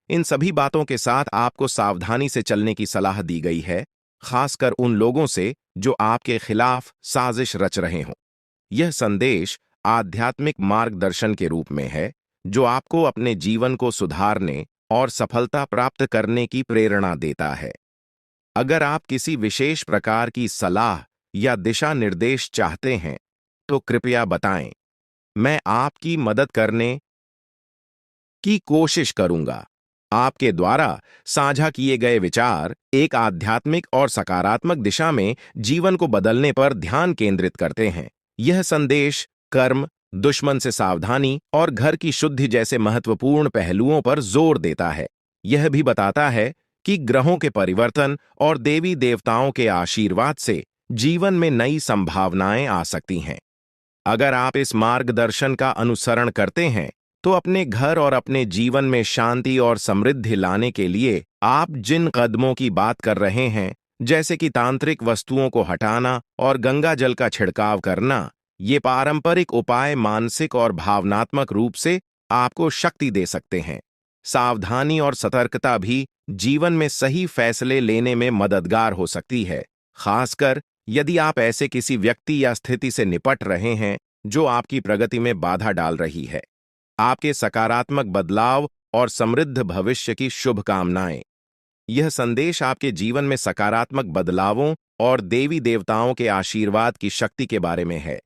इन सभी बातों के साथ आपको सावधानी से चलने की सलाह दी गई है, खासकर उन लोगों से जो आपके खिलाफ साजिश रच रहे हों। यह संदेश आध्यात्मिक मार्गदर्शन के रूप में है, जो आपको अपने जीवन को सुधारने और सफलता प्राप्त करने की प्रेरणा देता है। अगर आप किसी विशेष प्रकार की सलाह या दिशा निर्देश चाहते हैं, तो कृपया बताएं। मैं आपकी मदद करने की कोशिश करूंगा। आपके द्वारा साझा किए गए विचार एक आध्यात्मिक और सकारात्मक दिशा में जीवन को बदलने पर ध्यान केंद्रित करते हैं। यह संदेश कर्म, दुश्मन से सावधानी और घर की शुद्धि जैसे महत्वपूर्ण पहलुओं पर जोर देता है। यह भी बताता है कि ग्रहों के परिवर्तन और देवी देवताओं के आशीर्वाद से जीवन में नई संभावनाएं आ सकती हैं। अगर आप इस मार्गदर्शन का अनुसरण करते हैं, तो अपने घर और अपने जीवन में शांति और समृद्धि लाने के लिए आप जिन कदमों की बात कर रहे हैं, जैसे कि तांत्रिक वस्तुओं को हटाना और गंगा जल का छिड़काव करना, ये पारंपरिक उपाय मानसिक और भावनात्मक रूप से आपको शक्ति दे सकते हैं। सावधानी और सतर्कता भी जीवन में सही फैसले लेने में मददगार हो सकती है, खासकर यदि आप ऐसे किसी व्यक्ति या स्थिति से निपट रहे हैं जो आपकी प्रगति में बाधा डाल रही है। आपके सकारात्मक बदलाव और समृद्ध भविष्य की शुभकामनाएं। यह संदेश आपके जीवन में सकारात्मक बदलावों और देवी देवताओं के आशीर्वाद की शक्ति के बारे में है।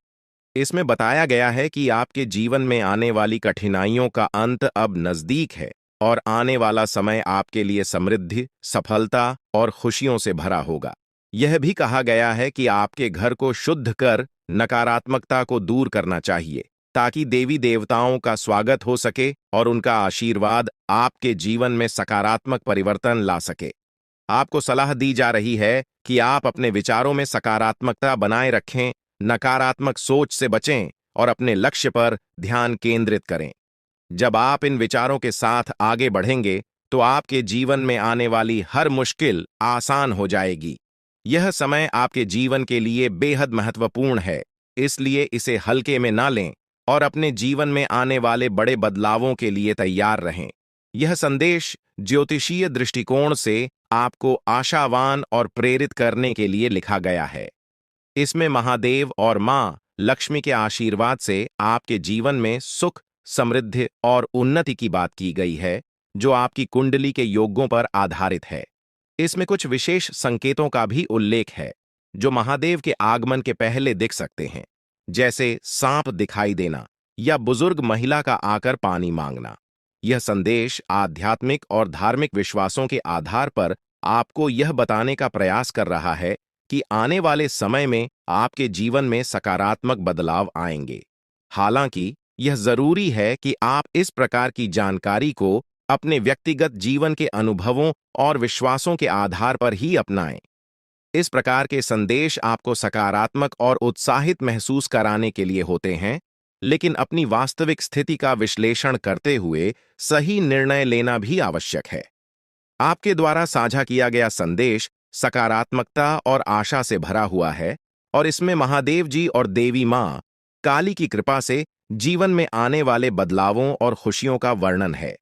इसमें बताया गया है कि आपके जीवन में आने वाली कठिनाइयों का अंत अब नजदीक है और आने वाला समय आपके लिए समृद्धि, सफलता और खुशियों से भरा होगा। यह भी कहा गया है कि आपके घर को शुद्ध कर नकारात्मकता को दूर करना चाहिए, ताकि देवी देवताओं का स्वागत हो सके और उनका आशीर्वाद आपके जीवन में सकारात्मक परिवर्तन ला सके। आपको सलाह दी जा रही है कि आप अपने विचारों में सकारात्मकता बनाए रखें, नकारात्मक सोच से बचें और अपने लक्ष्य पर ध्यान केंद्रित करें। जब आप इन विचारों के साथ आगे बढ़ेंगे, तो आपके जीवन में आने वाली हर मुश्किल आसान हो जाएगी। यह समय आपके जीवन के लिए बेहद महत्वपूर्ण है, इसलिए इसे हल्के में ना लें और अपने जीवन में आने वाले बड़े बदलावों के लिए तैयार रहें। यह संदेश ज्योतिषीय दृष्टिकोण से आपको आशावान और प्रेरित करने के लिए लिखा गया है। इसमें महादेव और मां लक्ष्मी के आशीर्वाद से आपके जीवन में सुख, समृद्धि और उन्नति की बात की गई है, जो आपकी कुंडली के योगों पर आधारित है। इसमें कुछ विशेष संकेतों का भी उल्लेख है, जो महादेव के आगमन के पहले दिख सकते हैं, जैसे सांप दिखाई देना या बुजुर्ग महिला का आकर पानी मांगना। यह संदेश आध्यात्मिक और धार्मिक विश्वासों के आधार पर आपको यह बताने का प्रयास कर रहा है कि आने वाले समय में आपके जीवन में सकारात्मक बदलाव आएंगे। हालांकि यह जरूरी है कि आप इस प्रकार की जानकारी को अपने व्यक्तिगत जीवन के अनुभवों और विश्वासों के आधार पर ही अपनाएं। इस प्रकार के संदेश आपको सकारात्मक और उत्साहित महसूस कराने के लिए होते हैं, लेकिन अपनी वास्तविक स्थिति का विश्लेषण करते हुए सही निर्णय लेना भी आवश्यक है। आपके द्वारा साझा किया गया संदेश सकारात्मकता और आशा से भरा हुआ है और इसमें महादेव जी और देवी मां काली की कृपा से जीवन में आने वाले बदलावों और खुशियों का वर्णन है।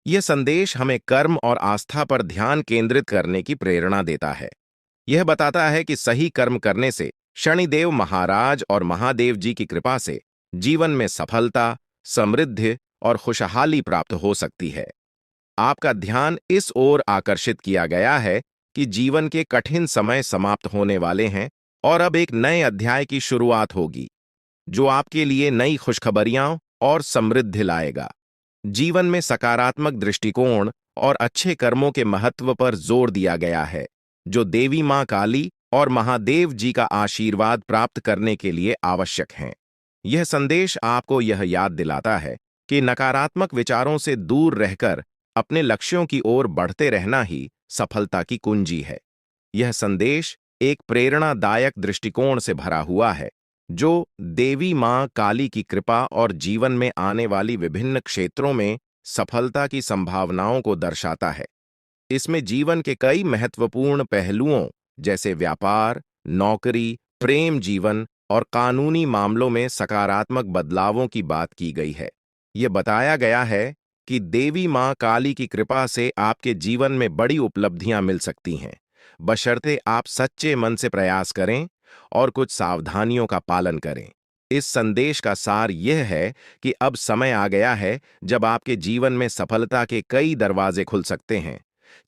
यह संदेश हमें कर्म और आस्था पर ध्यान केंद्रित करने की प्रेरणा देता है। यह बताता है कि सही कर्म करने से शनिदेव महाराज और महादेव जी की कृपा से जीवन में सफलता, समृद्धि और खुशहाली प्राप्त हो सकती है। आपका ध्यान इस ओर आकर्षित किया गया है कि जीवन के कठिन समय समाप्त होने वाले हैं और अब एक नए अध्याय की शुरुआत होगी, जो आपके लिए नई खुशखबरियां और समृद्धि लाएगा। जीवन में सकारात्मक दृष्टिकोण और अच्छे कर्मों के महत्व पर जोर दिया गया है, जो देवी मां काली और महादेव जी का आशीर्वाद प्राप्त करने के लिए आवश्यक हैं। यह संदेश आपको यह याद दिलाता है कि नकारात्मक विचारों से दूर रहकर अपने लक्ष्यों की ओर बढ़ते रहना ही सफलता की कुंजी है। यह संदेश एक प्रेरणादायक दृष्टिकोण से भरा हुआ है, जो देवी मां काली की कृपा और जीवन में आने वाली विभिन्न क्षेत्रों में सफलता की संभावनाओं को दर्शाता है। इसमें जीवन के कई महत्वपूर्ण पहलुओं जैसे व्यापार, नौकरी, प्रेम जीवन और कानूनी मामलों में सकारात्मक बदलावों की बात की गई है। यह बताया गया है कि देवी मां काली की कृपा से आपके जीवन में बड़ी उपलब्धियां मिल सकती हैं, बशर्ते आप सच्चे मन से प्रयास करें और कुछ सावधानियों का पालन करें। इस संदेश का सार यह है कि अब समय आ गया है जब आपके जीवन में सफलता के कई दरवाजे खुल सकते हैं,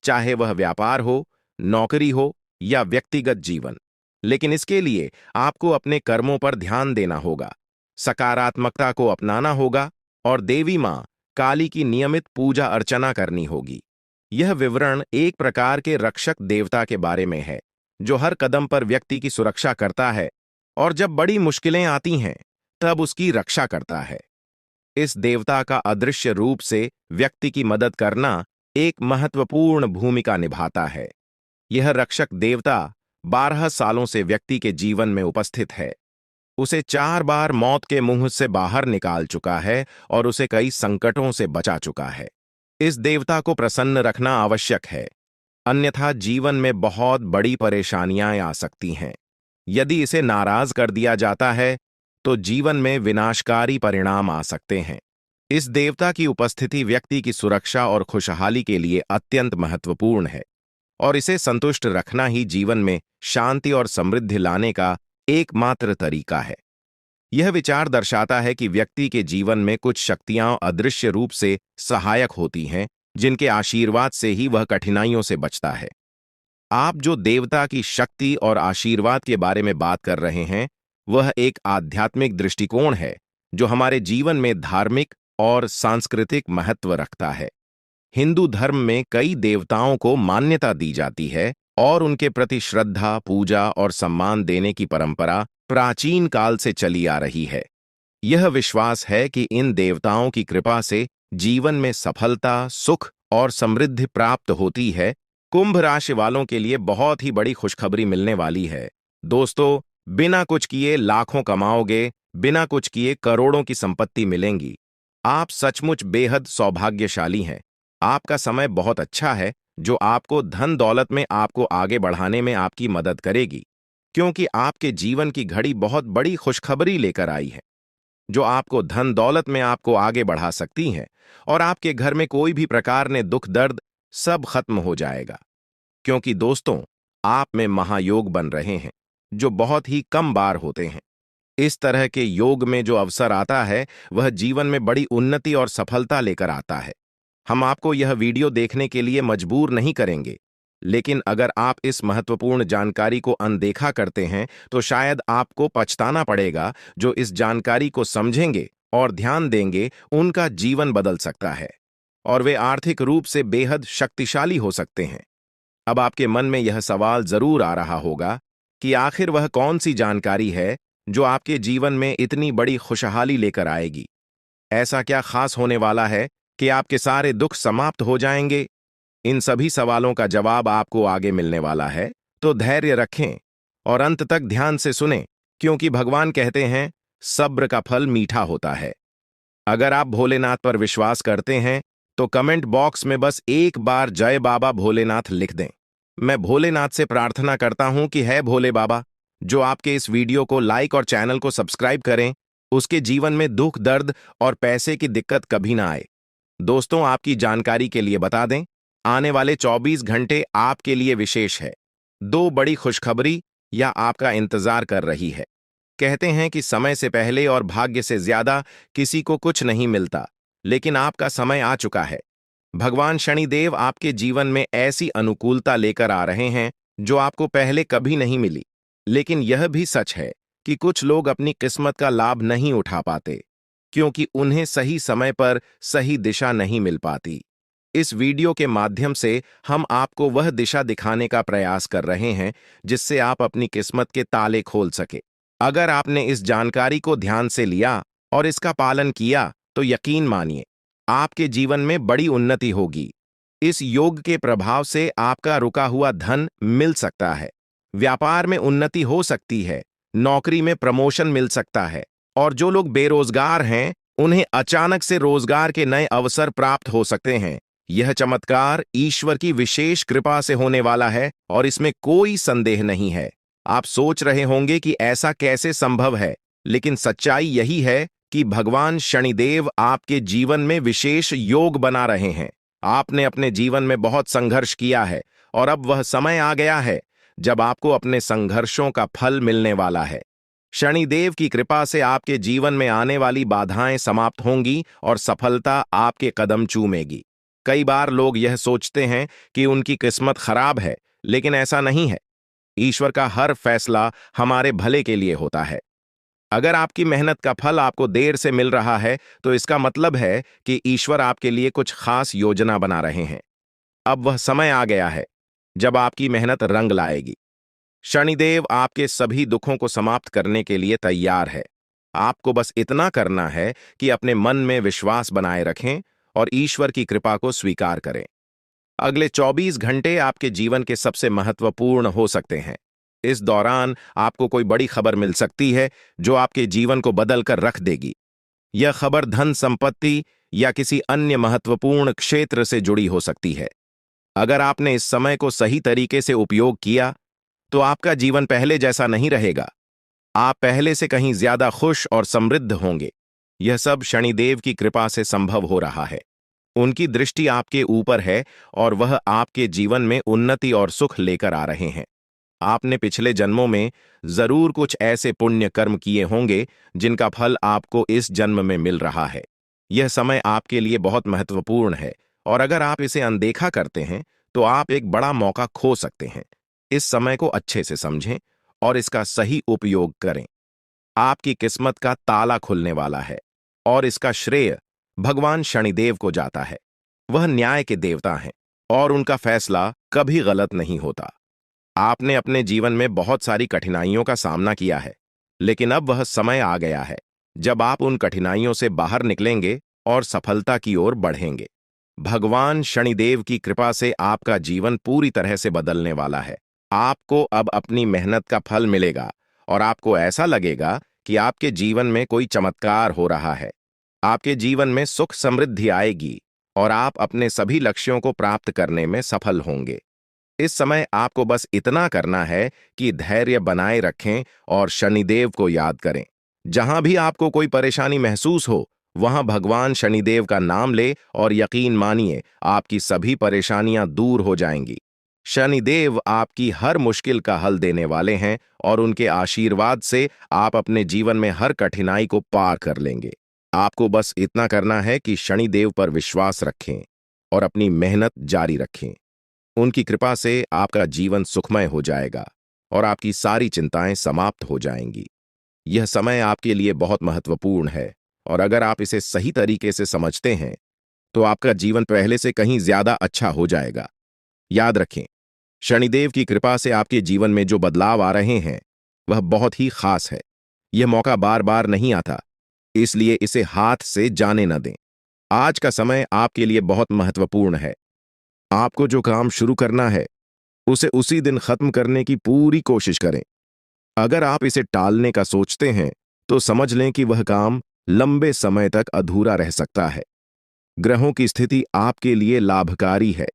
चाहे वह व्यापार हो, नौकरी हो या व्यक्तिगत जीवन। लेकिन इसके लिए आपको अपने कर्मों पर ध्यान देना होगा, सकारात्मकता को अपनाना होगा और देवी मां काली की नियमित पूजा अर्चना करनी होगी। यह विवरण एक प्रकार के रक्षक देवता के बारे में है, जो हर कदम पर व्यक्ति की सुरक्षा करता है और जब बड़ी मुश्किलें आती हैं, तब उसकी रक्षा करता है। इस देवता का अदृश्य रूप से व्यक्ति की मदद करना एक महत्वपूर्ण भूमिका निभाता है। यह रक्षक देवता 12 सालों से व्यक्ति के जीवन में उपस्थित है। उसे 4 बार मौत के मुंह से बाहर निकाल चुका है और उसे कई संकटों से बचा चुका है। इस देवता को प्रसन्न रखना आवश्यक है, अन्यथा जीवन में बहुत बड़ी परेशानियां आ सकती हैं। यदि इसे नाराज कर दिया जाता है, तो जीवन में विनाशकारी परिणाम आ सकते हैं। इस देवता की उपस्थिति व्यक्ति की सुरक्षा और खुशहाली के लिए अत्यंत महत्वपूर्ण है, और इसे संतुष्ट रखना ही जीवन में शांति और समृद्धि लाने का एकमात्र तरीका है। यह विचार दर्शाता है कि व्यक्ति के जीवन में कुछ शक्तियां अदृश्य रूप से सहायक होती हैं, जिनके आशीर्वाद से ही वह कठिनाइयों से बचता है। आप जो देवता की शक्ति और आशीर्वाद के बारे में बात कर रहे हैं, वह एक आध्यात्मिक दृष्टिकोण है, जो हमारे जीवन में धार्मिक और सांस्कृतिक महत्व रखता है। हिंदू धर्म में कई देवताओं को मान्यता दी जाती है और उनके प्रति श्रद्धा, पूजा और सम्मान देने की परंपरा प्राचीन काल से चली आ रही है। यह विश्वास है कि इन देवताओं की कृपा से जीवन में सफलता, सुख और समृद्धि प्राप्त होती है। कुंभ राशि वालों के लिए बहुत ही बड़ी खुशखबरी मिलने वाली है। दोस्तों, बिना कुछ किए लाखों कमाओगे, बिना कुछ किए करोड़ों की संपत्ति मिलेंगी। आप सचमुच बेहद सौभाग्यशाली हैं। आपका समय बहुत अच्छा है, जो आपको धन दौलत में आपको आगे बढ़ाने में आपकी मदद करेगी, क्योंकि आपके जीवन की घड़ी बहुत बड़ी खुशखबरी लेकर आई है, जो आपको धन दौलत में आपको आगे बढ़ा सकती हैं, और आपके घर में कोई भी प्रकार ने दुख दर्द सब खत्म हो जाएगा। क्योंकि दोस्तों, आप में महायोग बन रहे हैं, जो बहुत ही कम बार होते हैं। इस तरह के योग में जो अवसर आता है, वह जीवन में बड़ी उन्नति और सफलता लेकर आता है। हम आपको यह वीडियो देखने के लिए मजबूर नहीं करेंगे, लेकिन अगर आप इस महत्वपूर्ण जानकारी को अनदेखा करते हैं, तो शायद आपको पछताना पड़ेगा। जो इस जानकारी को समझेंगे और ध्यान देंगे, उनका जीवन बदल सकता है और वे आर्थिक रूप से बेहद शक्तिशाली हो सकते हैं। अब आपके मन में यह सवाल जरूर आ रहा होगा कि आखिर वह कौन सी जानकारी है जो आपके जीवन में इतनी बड़ी खुशहाली लेकर आएगी। ऐसा क्या खास होने वाला है कि आपके सारे दुख समाप्त हो जाएंगे? इन सभी सवालों का जवाब आपको आगे मिलने वाला है, तो धैर्य रखें और अंत तक ध्यान से सुनें, क्योंकि भगवान कहते हैं, सब्र का फल मीठा होता है। अगर आप भोलेनाथ पर विश्वास करते हैं, तो कमेंट बॉक्स में बस एक बार जय बाबा भोलेनाथ लिख दें। मैं भोलेनाथ से प्रार्थना करता हूं कि है भोले बाबा, जो आपके इस वीडियो को लाइक और चैनल को सब्सक्राइब करें, उसके जीवन में दुख दर्द और पैसे की दिक्कत कभी ना आए। दोस्तों, आपकी जानकारी के लिए बता दें, आने वाले 24 घंटे आपके लिए विशेष है। 2 बड़ी खुशखबरी या आपका इंतजार कर रही है। कहते हैं कि समय से पहले और भाग्य से ज्यादा किसी को कुछ नहीं मिलता, लेकिन आपका समय आ चुका है। भगवान शनिदेव आपके जीवन में ऐसी अनुकूलता लेकर आ रहे हैं जो आपको पहले कभी नहीं मिली। लेकिन यह भी सच है कि कुछ लोग अपनी किस्मत का लाभ नहीं उठा पाते, क्योंकि उन्हें सही समय पर सही दिशा नहीं मिल पाती। इस वीडियो के माध्यम से हम आपको वह दिशा दिखाने का प्रयास कर रहे हैं जिससे आप अपनी किस्मत के ताले खोल सके। अगर आपने इस जानकारी को ध्यान से लिया और इसका पालन किया तो यकीन मानिए, आपके जीवन में बड़ी उन्नति होगी। इस योग के प्रभाव से आपका रुका हुआ धन मिल सकता है, व्यापार में उन्नति हो सकती है, नौकरी में प्रमोशन मिल सकता है, और जो लोग बेरोजगार हैं उन्हें अचानक से रोजगार के नए अवसर प्राप्त हो सकते हैं। यह चमत्कार ईश्वर की विशेष कृपा से होने वाला है और इसमें कोई संदेह नहीं है। आप सोच रहे होंगे कि ऐसा कैसे संभव है, लेकिन सच्चाई यही है कि भगवान शनिदेव आपके जीवन में विशेष योग बना रहे हैं। आपने अपने जीवन में बहुत संघर्ष किया है और अब वह समय आ गया है जब आपको अपने संघर्षों का फल मिलने वाला है। शनिदेव की कृपा से आपके जीवन में आने वाली बाधाएं समाप्त होंगी और सफलता आपके कदम चूमेगी। कई बार लोग यह सोचते हैं कि उनकी किस्मत खराब है, लेकिन ऐसा नहीं है। ईश्वर का हर फैसला हमारे भले के लिए होता है। अगर आपकी मेहनत का फल आपको देर से मिल रहा है तो इसका मतलब है कि ईश्वर आपके लिए कुछ खास योजना बना रहे हैं। अब वह समय आ गया है जब आपकी मेहनत रंग लाएगी। शनिदेव आपके सभी दुखों को समाप्त करने के लिए तैयार है। आपको बस इतना करना है कि अपने मन में विश्वास बनाए रखें और ईश्वर की कृपा को स्वीकार करें। अगले 24 घंटे आपके जीवन के सबसे महत्वपूर्ण हो सकते हैं। इस दौरान आपको कोई बड़ी खबर मिल सकती है जो आपके जीवन को बदल कर रख देगी। यह खबर धन संपत्ति या किसी अन्य महत्वपूर्ण क्षेत्र से जुड़ी हो सकती है। अगर आपने इस समय को सही तरीके से उपयोग किया तो आपका जीवन पहले जैसा नहीं रहेगा। आप पहले से कहीं ज्यादा खुश और समृद्ध होंगे। यह सब शनिदेव की कृपा से संभव हो रहा है। उनकी दृष्टि आपके ऊपर है और वह आपके जीवन में उन्नति और सुख लेकर आ रहे हैं। आपने पिछले जन्मों में जरूर कुछ ऐसे पुण्य कर्म किए होंगे जिनका फल आपको इस जन्म में मिल रहा है। यह समय आपके लिए बहुत महत्वपूर्ण है और अगर आप इसे अनदेखा करते हैं तो आप एक बड़ा मौका खो सकते हैं। इस समय को अच्छे से समझें और इसका सही उपयोग करें। आपकी किस्मत का ताला खुलने वाला है और इसका श्रेय भगवान शनिदेव को जाता है। वह न्याय के देवता हैं और उनका फैसला कभी गलत नहीं होता। आपने अपने जीवन में बहुत सारी कठिनाइयों का सामना किया है, लेकिन अब वह समय आ गया है जब आप उन कठिनाइयों से बाहर निकलेंगे और सफलता की ओर बढ़ेंगे। भगवान शनिदेव की कृपा से आपका जीवन पूरी तरह से बदलने वाला है। आपको अब अपनी मेहनत का फल मिलेगा और आपको ऐसा लगेगा कि आपके जीवन में कोई चमत्कार हो रहा है। आपके जीवन में सुख समृद्धि आएगी और आप अपने सभी लक्ष्यों को प्राप्त करने में सफल होंगे। इस समय आपको बस इतना करना है कि धैर्य बनाए रखें और शनिदेव को याद करें। जहां भी आपको कोई परेशानी महसूस हो, वहां भगवान शनिदेव का नाम ले और यकीन मानिए आपकी सभी परेशानियां दूर हो जाएंगी। शनिदेव आपकी हर मुश्किल का हल देने वाले हैं और उनके आशीर्वाद से आप अपने जीवन में हर कठिनाई को पार कर लेंगे। आपको बस इतना करना है कि शनिदेव पर विश्वास रखें और अपनी मेहनत जारी रखें। उनकी कृपा से आपका जीवन सुखमय हो जाएगा और आपकी सारी चिंताएं समाप्त हो जाएंगी। यह समय आपके लिए बहुत महत्वपूर्ण है और अगर आप इसे सही तरीके से समझते हैं तो आपका जीवन पहले से कहीं ज्यादा अच्छा हो जाएगा। याद रखें, शनिदेव की कृपा से आपके जीवन में जो बदलाव आ रहे हैं वह बहुत ही खास है। यह मौका बार बार नहीं आता, इसलिए इसे हाथ से जाने न दें। आज का समय आपके लिए बहुत महत्वपूर्ण है। आपको जो काम शुरू करना है उसे उसी दिन खत्म करने की पूरी कोशिश करें। अगर आप इसे टालने का सोचते हैं तो समझ लें कि वह काम लंबे समय तक अधूरा रह सकता है। ग्रहों की स्थिति आपके लिए लाभकारी है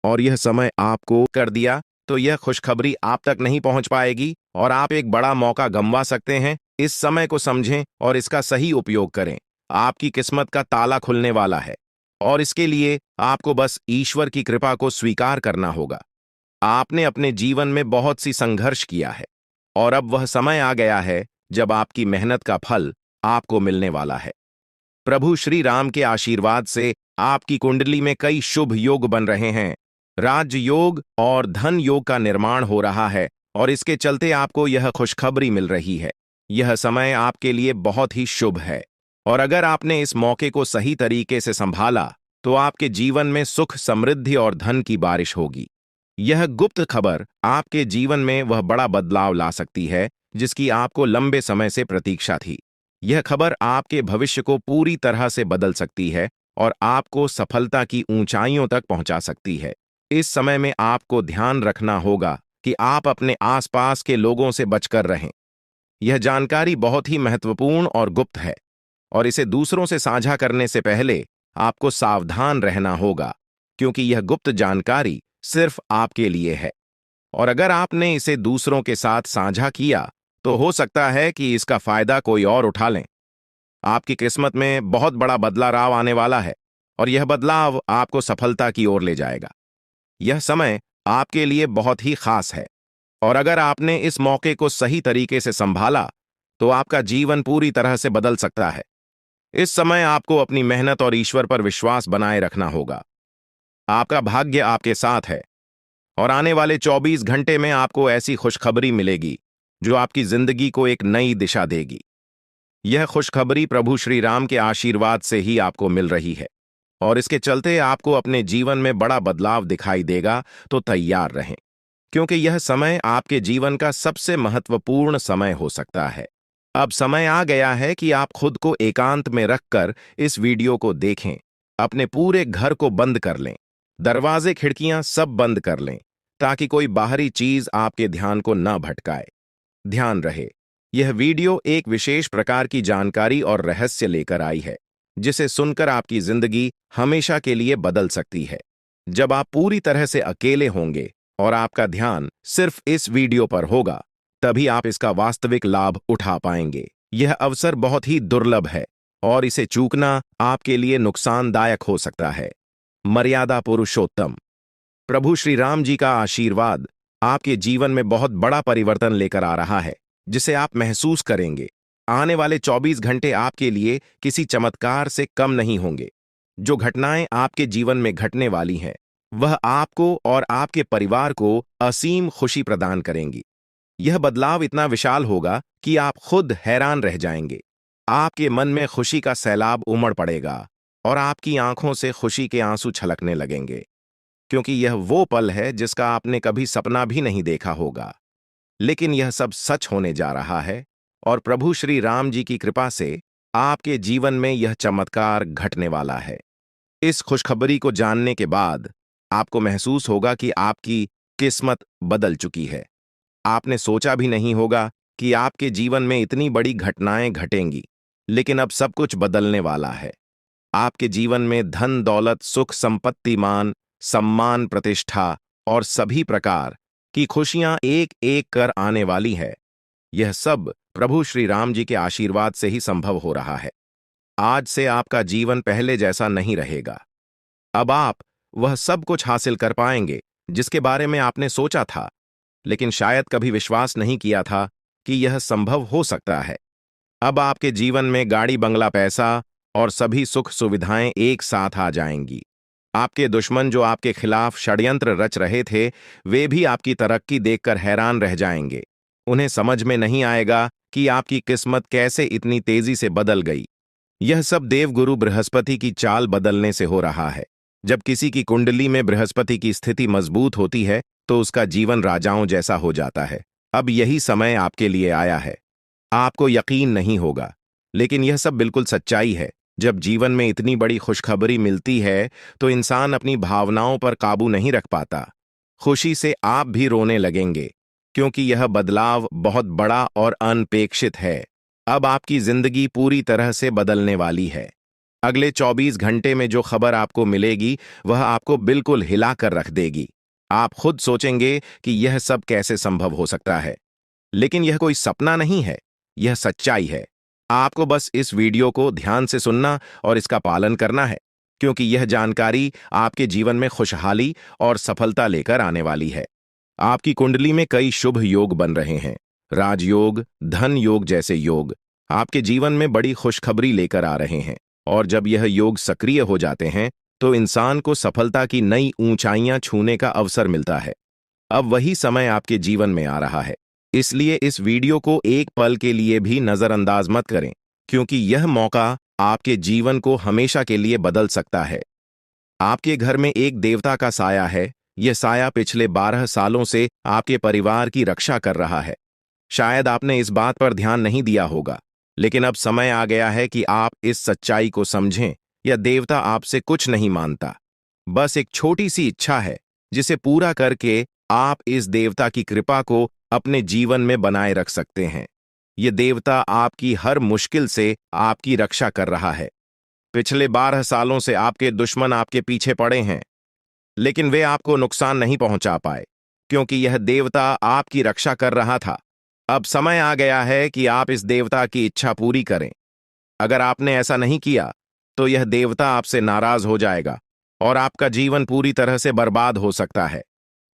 और यह समय आपको कर दिया तो यह खुशखबरी आप तक नहीं पहुंच पाएगी और आप एक बड़ा मौका गंवा सकते हैं। इस समय को समझें और इसका सही उपयोग करें। आपकी किस्मत का ताला खुलने वाला है और इसके लिए आपको बस ईश्वर की कृपा को स्वीकार करना होगा। आपने अपने जीवन में बहुत सी संघर्ष किया है और अब वह समय आ गया है जब आपकी मेहनत का फल आपको मिलने वाला है। प्रभु श्री राम के आशीर्वाद से आपकी कुंडली में कई शुभ योग बन रहे हैं। राज योग और धन योग का निर्माण हो रहा है और इसके चलते आपको यह खुशखबरी मिल रही है। यह समय आपके लिए बहुत ही शुभ है और अगर आपने इस मौके को सही तरीके से संभाला तो आपके जीवन में सुख, समृद्धि और धन की बारिश होगी। यह गुप्त खबर आपके जीवन में वह बड़ा बदलाव ला सकती है जिसकी आपको लंबे समय से प्रतीक्षा थी। यह खबर आपके भविष्य को पूरी तरह से बदल सकती है और आपको सफलता की ऊंचाइयों तक पहुंचा सकती है। इस समय में आपको ध्यान रखना होगा कि आप अपने आसपास के लोगों से बचकर रहें। यह जानकारी बहुत ही महत्वपूर्ण और गुप्त है और इसे दूसरों से साझा करने से पहले आपको सावधान रहना होगा, क्योंकि यह गुप्त जानकारी सिर्फ आपके लिए है और अगर आपने इसे दूसरों के साथ साझा किया तो हो सकता है कि इसका फायदा कोई और उठा लें। आपकी किस्मत में बहुत बड़ा बदलाव आने वाला है और यह बदलाव आपको सफलता की ओर ले जाएगा। यह समय आपके लिए बहुत ही खास है और अगर आपने इस मौके को सही तरीके से संभाला तो आपका जीवन पूरी तरह से बदल सकता है। इस समय आपको अपनी मेहनत और ईश्वर पर विश्वास बनाए रखना होगा। आपका भाग्य आपके साथ है और आने वाले 24 घंटे में आपको ऐसी खुशखबरी मिलेगी जो आपकी जिंदगी को एक नई दिशा देगी। यह खुशखबरी प्रभु श्री राम के आशीर्वाद से ही आपको मिल रही है और इसके चलते आपको अपने जीवन में बड़ा बदलाव दिखाई देगा, तो तैयार रहें, क्योंकि यह समय आपके जीवन का सबसे महत्वपूर्ण समय हो सकता है। अब समय आ गया है कि आप खुद को एकांत में रखकर इस वीडियो को देखें। अपने पूरे घर को बंद कर लें, दरवाजे खिड़कियां सब बंद कर लें ताकि कोई बाहरी चीज आपके ध्यान को न भटकाए। ध्यान रहे, यह वीडियो एक विशेष प्रकार की जानकारी और रहस्य लेकर आई है जिसे सुनकर आपकी जिंदगी हमेशा के लिए बदल सकती है। जब आप पूरी तरह से अकेले होंगे और आपका ध्यान सिर्फ इस वीडियो पर होगा, तभी आप इसका वास्तविक लाभ उठा पाएंगे। यह अवसर बहुत ही दुर्लभ है और इसे चूकना आपके लिए नुकसानदायक हो सकता है। मर्यादा पुरुषोत्तम प्रभु श्री राम जी का आशीर्वाद आपके जीवन में बहुत बड़ा परिवर्तन लेकर आ रहा है, जिसे आप महसूस करेंगे। आने वाले 24 घंटे आपके लिए किसी चमत्कार से कम नहीं होंगे। जो घटनाएं आपके जीवन में घटने वाली हैं, वह आपको और आपके परिवार को असीम खुशी प्रदान करेंगी। यह बदलाव इतना विशाल होगा कि आप खुद हैरान रह जाएंगे। आपके मन में खुशी का सैलाब उमड़ पड़ेगा और आपकी आंखों से खुशी के आंसू छलकने लगेंगे, क्योंकि यह वो पल है जिसका आपने कभी सपना भी नहीं देखा होगा। लेकिन यह सब सच होने जा रहा है और प्रभु श्री राम जी की कृपा से आपके जीवन में यह चमत्कार घटने वाला है। इस खुशखबरी को जानने के बाद आपको महसूस होगा कि आपकी किस्मत बदल चुकी है। आपने सोचा भी नहीं होगा कि आपके जीवन में इतनी बड़ी घटनाएं घटेंगी, लेकिन अब सब कुछ बदलने वाला है। आपके जीवन में धन, दौलत, सुख, संपत्ति, मान, सम्मान, प्रतिष्ठा और सभी प्रकार की खुशियां एक एक कर आने वाली है। यह सब प्रभु श्री राम जी के आशीर्वाद से ही संभव हो रहा है। आज से आपका जीवन पहले जैसा नहीं रहेगा। अब आप वह सब कुछ हासिल कर पाएंगे जिसके बारे में आपने सोचा था, लेकिन शायद कभी विश्वास नहीं किया था कि यह संभव हो सकता है। अब आपके जीवन में गाड़ी, बंगला, पैसा और सभी सुख सुविधाएं एक साथ आ जाएंगी। आपके दुश्मन जो आपके खिलाफ षड्यंत्र रच रहे थे, वे भी आपकी तरक्की देखकर हैरान रह जाएंगे। उन्हें समझ में नहीं आएगा कि आपकी किस्मत कैसे इतनी तेजी से बदल गई। यह सब देवगुरु बृहस्पति की चाल बदलने से हो रहा है। जब किसी की कुंडली में बृहस्पति की स्थिति मजबूत होती है तो उसका जीवन राजाओं जैसा हो जाता है। अब यही समय आपके लिए आया है। आपको यकीन नहीं होगा, लेकिन यह सब बिल्कुल सच्चाई है। जब जीवन में इतनी बड़ी खुशखबरी मिलती है तो इंसान अपनी भावनाओं पर काबू नहीं रख पाता। खुशी से आप भी रोने लगेंगे, क्योंकि यह बदलाव बहुत बड़ा और अनपेक्षित है। अब आपकी जिंदगी पूरी तरह से बदलने वाली है। अगले 24 घंटे में जो खबर आपको मिलेगी वह आपको बिल्कुल हिला कर रख देगी। आप खुद सोचेंगे कि यह सब कैसे संभव हो सकता है, लेकिन यह कोई सपना नहीं है, यह सच्चाई है। आपको बस इस वीडियो को ध्यान से सुनना और इसका पालन करना है, क्योंकि यह जानकारी आपके जीवन में खुशहाली और सफलता लेकर आने वाली है। आपकी कुंडली में कई शुभ योग बन रहे हैं। राजयोग, धन योग जैसे योग आपके जीवन में बड़ी खुशखबरी लेकर आ रहे हैं। और जब यह योग सक्रिय हो जाते हैं तो इंसान को सफलता की नई ऊंचाइयां छूने का अवसर मिलता है। अब वही समय आपके जीवन में आ रहा है। इसलिए इस वीडियो को एक पल के लिए भी नजरअंदाज मत करें, क्योंकि यह मौका आपके जीवन को हमेशा के लिए बदल सकता है। आपके घर में एक देवता का साया है। यह साया पिछले 12 सालों से आपके परिवार की रक्षा कर रहा है। शायद आपने इस बात पर ध्यान नहीं दिया होगा, लेकिन अब समय आ गया है कि आप इस सच्चाई को समझें। यह देवता आपसे कुछ नहीं मांगता, बस एक छोटी सी इच्छा है, जिसे पूरा करके आप इस देवता की कृपा को अपने जीवन में बनाए रख सकते हैं। यह देवता आपकी हर मुश्किल से आपकी रक्षा कर रहा है। पिछले 12 सालों से आपके दुश्मन आपके पीछे पड़े हैं, लेकिन वे आपको नुकसान नहीं पहुंचा पाए, क्योंकि यह देवता आपकी रक्षा कर रहा था। अब समय आ गया है कि आप इस देवता की इच्छा पूरी करें। अगर आपने ऐसा नहीं किया तो यह देवता आपसे नाराज हो जाएगा और आपका जीवन पूरी तरह से बर्बाद हो सकता है।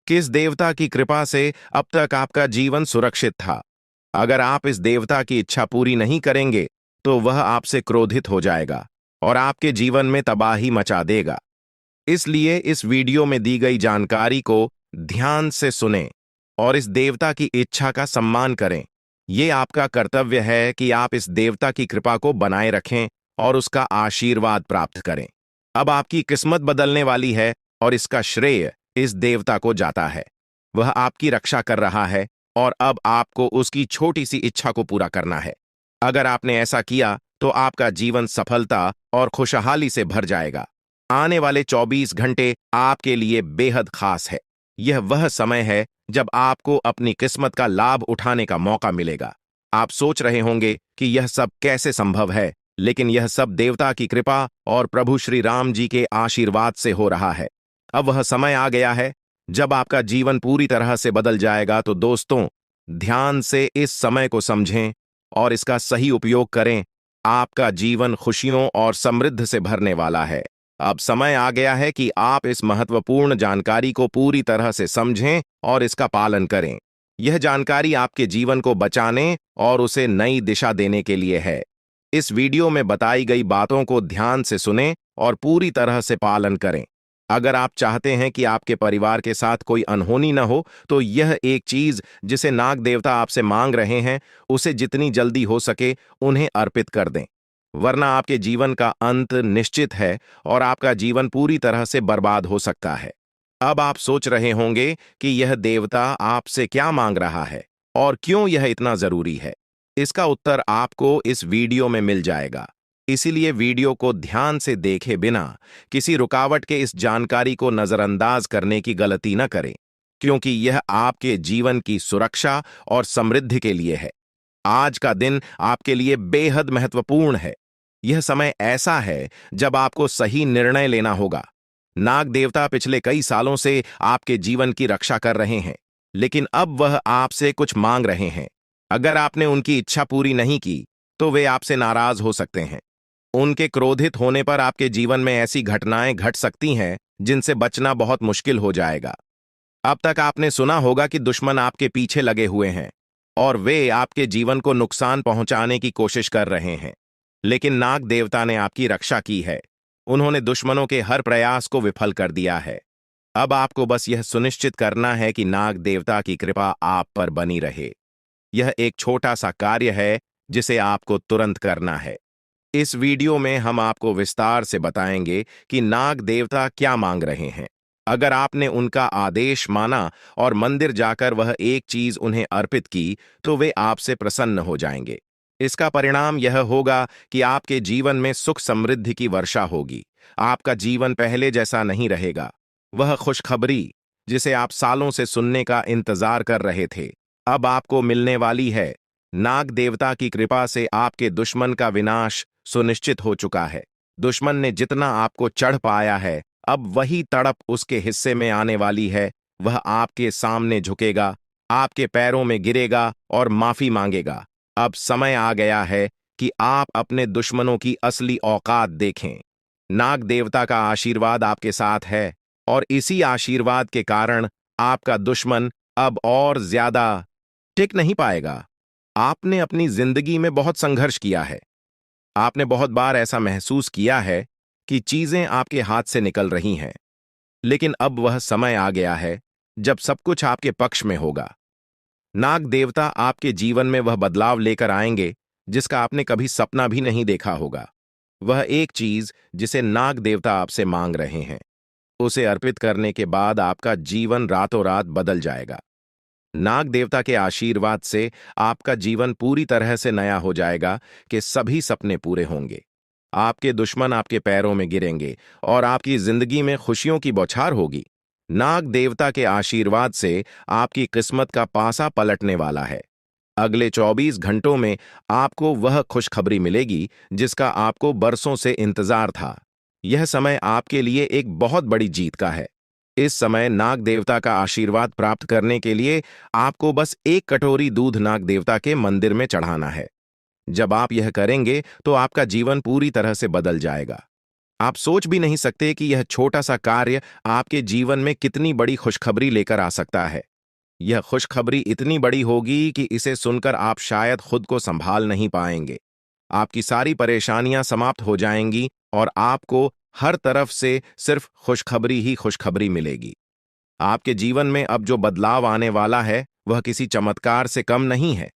किस देवता की कृपा से अब तक आपका जीवन सुरक्षित था? अगर आप इस देवता की इच्छा पूरी नहीं करेंगे तो वह आपसे क्रोधित हो जाएगा और आपके जीवन में तबाही मचा देगा। इसलिए इस वीडियो में दी गई जानकारी को ध्यान से सुनें और इस देवता की इच्छा का सम्मान करें। ये आपका कर्तव्य है कि आप इस देवता की कृपा को बनाए रखें और उसका आशीर्वाद प्राप्त करें। अब आपकी किस्मत बदलने वाली है और इसका श्रेय इस देवता को जाता है। वह आपकी रक्षा कर रहा है और अब आपको उसकी छोटी सी इच्छा को पूरा करना है। अगर आपने ऐसा किया तो आपका जीवन सफलता और खुशहाली से भर जाएगा। आने वाले 24 घंटे आपके लिए बेहद खास है। यह वह समय है जब आपको अपनी किस्मत का लाभ उठाने का मौका मिलेगा। आप सोच रहे होंगे कि यह सब कैसे संभव है, लेकिन यह सब देवता की कृपा और प्रभु श्री राम जी के आशीर्वाद से हो रहा है। अब वह समय आ गया है जब आपका जीवन पूरी तरह से बदल जाएगा। तो दोस्तों, ध्यान से इस समय को समझें और इसका सही उपयोग करें। आपका जीवन खुशियों और समृद्धि से भरने वाला है। अब समय आ गया है कि आप इस महत्वपूर्ण जानकारी को पूरी तरह से समझें और इसका पालन करें। यह जानकारी आपके जीवन को बचाने और उसे नई दिशा देने के लिए है। इस वीडियो में बताई गई बातों को ध्यान से सुनें और पूरी तरह से पालन करें। अगर आप चाहते हैं कि आपके परिवार के साथ कोई अनहोनी न हो, तो यह एक चीज जिसे नाग देवता आपसे मांग रहे हैं, उसे जितनी जल्दी हो सके उन्हें अर्पित कर दें, वरना आपके जीवन का अंत निश्चित है और आपका जीवन पूरी तरह से बर्बाद हो सकता है। अब आप सोच रहे होंगे कि यह देवता आपसे क्या मांग रहा है और क्यों यह इतना जरूरी है। इसका उत्तर आपको इस वीडियो में मिल जाएगा। इसीलिए वीडियो को ध्यान से देखे बिना किसी रुकावट के इस जानकारी को नजरअंदाज करने की गलती न करें, क्योंकि यह आपके जीवन की सुरक्षा और समृद्धि के लिए है। आज का दिन आपके लिए बेहद महत्वपूर्ण है। यह समय ऐसा है जब आपको सही निर्णय लेना होगा। नाग देवता पिछले कई सालों से आपके जीवन की रक्षा कर रहे हैं, लेकिन अब वह आपसे कुछ मांग रहे हैं। अगर आपने उनकी इच्छा पूरी नहीं की तो वे आपसे नाराज हो सकते हैं। उनके क्रोधित होने पर आपके जीवन में ऐसी घटनाएं घट सकती हैं जिनसे बचना बहुत मुश्किल हो जाएगा। अब तक आपने सुना होगा कि दुश्मन आपके पीछे लगे हुए हैं और वे आपके जीवन को नुकसान पहुंचाने की कोशिश कर रहे हैं, लेकिन नाग देवता ने आपकी रक्षा की है। उन्होंने दुश्मनों के हर प्रयास को विफल कर दिया है। अब आपको बस यह सुनिश्चित करना है कि नाग देवता की कृपा आप पर बनी रहे। यह एक छोटा सा कार्य है जिसे आपको तुरंत करना है। इस वीडियो में हम आपको विस्तार से बताएंगे कि नाग देवता क्या मांग रहे हैं। अगर आपने उनका आदेश माना और मंदिर जाकर वह एक चीज उन्हें अर्पित की, तो वे आपसे प्रसन्न हो जाएंगे। इसका परिणाम यह होगा कि आपके जीवन में सुख समृद्धि की वर्षा होगी। आपका जीवन पहले जैसा नहीं रहेगा। वह खुशखबरी जिसे आप सालों से सुनने का इंतजार कर रहे थे, अब आपको मिलने वाली है। नाग देवता की कृपा से आपके दुश्मन का विनाश सुनिश्चित हो चुका है। दुश्मन ने जितना आपको चढ़ पाया है, अब वही तड़प उसके हिस्से में आने वाली है। वह आपके सामने झुकेगा, आपके पैरों में गिरेगा और माफी मांगेगा। अब समय आ गया है कि आप अपने दुश्मनों की असली औकात देखें। नाग देवता का आशीर्वाद आपके साथ है और इसी आशीर्वाद के कारण आपका दुश्मन अब और ज्यादा टिक नहीं पाएगा। आपने अपनी जिंदगी में बहुत संघर्ष किया है। आपने बहुत बार ऐसा महसूस किया है कि चीजें आपके हाथ से निकल रही हैं, लेकिन अब वह समय आ गया है जब सब कुछ आपके पक्ष में होगा। नाग देवता आपके जीवन में वह बदलाव लेकर आएंगे जिसका आपने कभी सपना भी नहीं देखा होगा। वह एक चीज जिसे नाग देवता आपसे मांग रहे हैं, उसे अर्पित करने के बाद आपका जीवन रातों रात बदल जाएगा। नाग देवता के आशीर्वाद से आपका जीवन पूरी तरह से नया हो जाएगा कि सभी सपने पूरे होंगे। आपके दुश्मन आपके पैरों में गिरेंगे और आपकी जिंदगी में खुशियों की बौछार होगी। नाग देवता के आशीर्वाद से आपकी किस्मत का पासा पलटने वाला है। अगले 24 घंटों में आपको वह खुशखबरी मिलेगी जिसका आपको बरसों से इंतजार था। यह समय आपके लिए एक बहुत बड़ी जीत का है। इस समय नाग देवता का आशीर्वाद प्राप्त करने के लिए आपको बस एक कटोरी दूध नाग देवता के मंदिर में चढ़ाना है। जब आप यह करेंगे तो आपका जीवन पूरी तरह से बदल जाएगा। आप सोच भी नहीं सकते कि यह छोटा सा कार्य आपके जीवन में कितनी बड़ी खुशखबरी लेकर आ सकता है। यह खुशखबरी इतनी बड़ी होगी कि इसे सुनकर आप शायद खुद को संभाल नहीं पाएंगे। आपकी सारी परेशानियां समाप्त हो जाएंगी और आपको हर तरफ से सिर्फ खुशखबरी ही खुशखबरी मिलेगी। आपके जीवन में अब जो बदलाव आने वाला है वह किसी चमत्कार से कम नहीं है।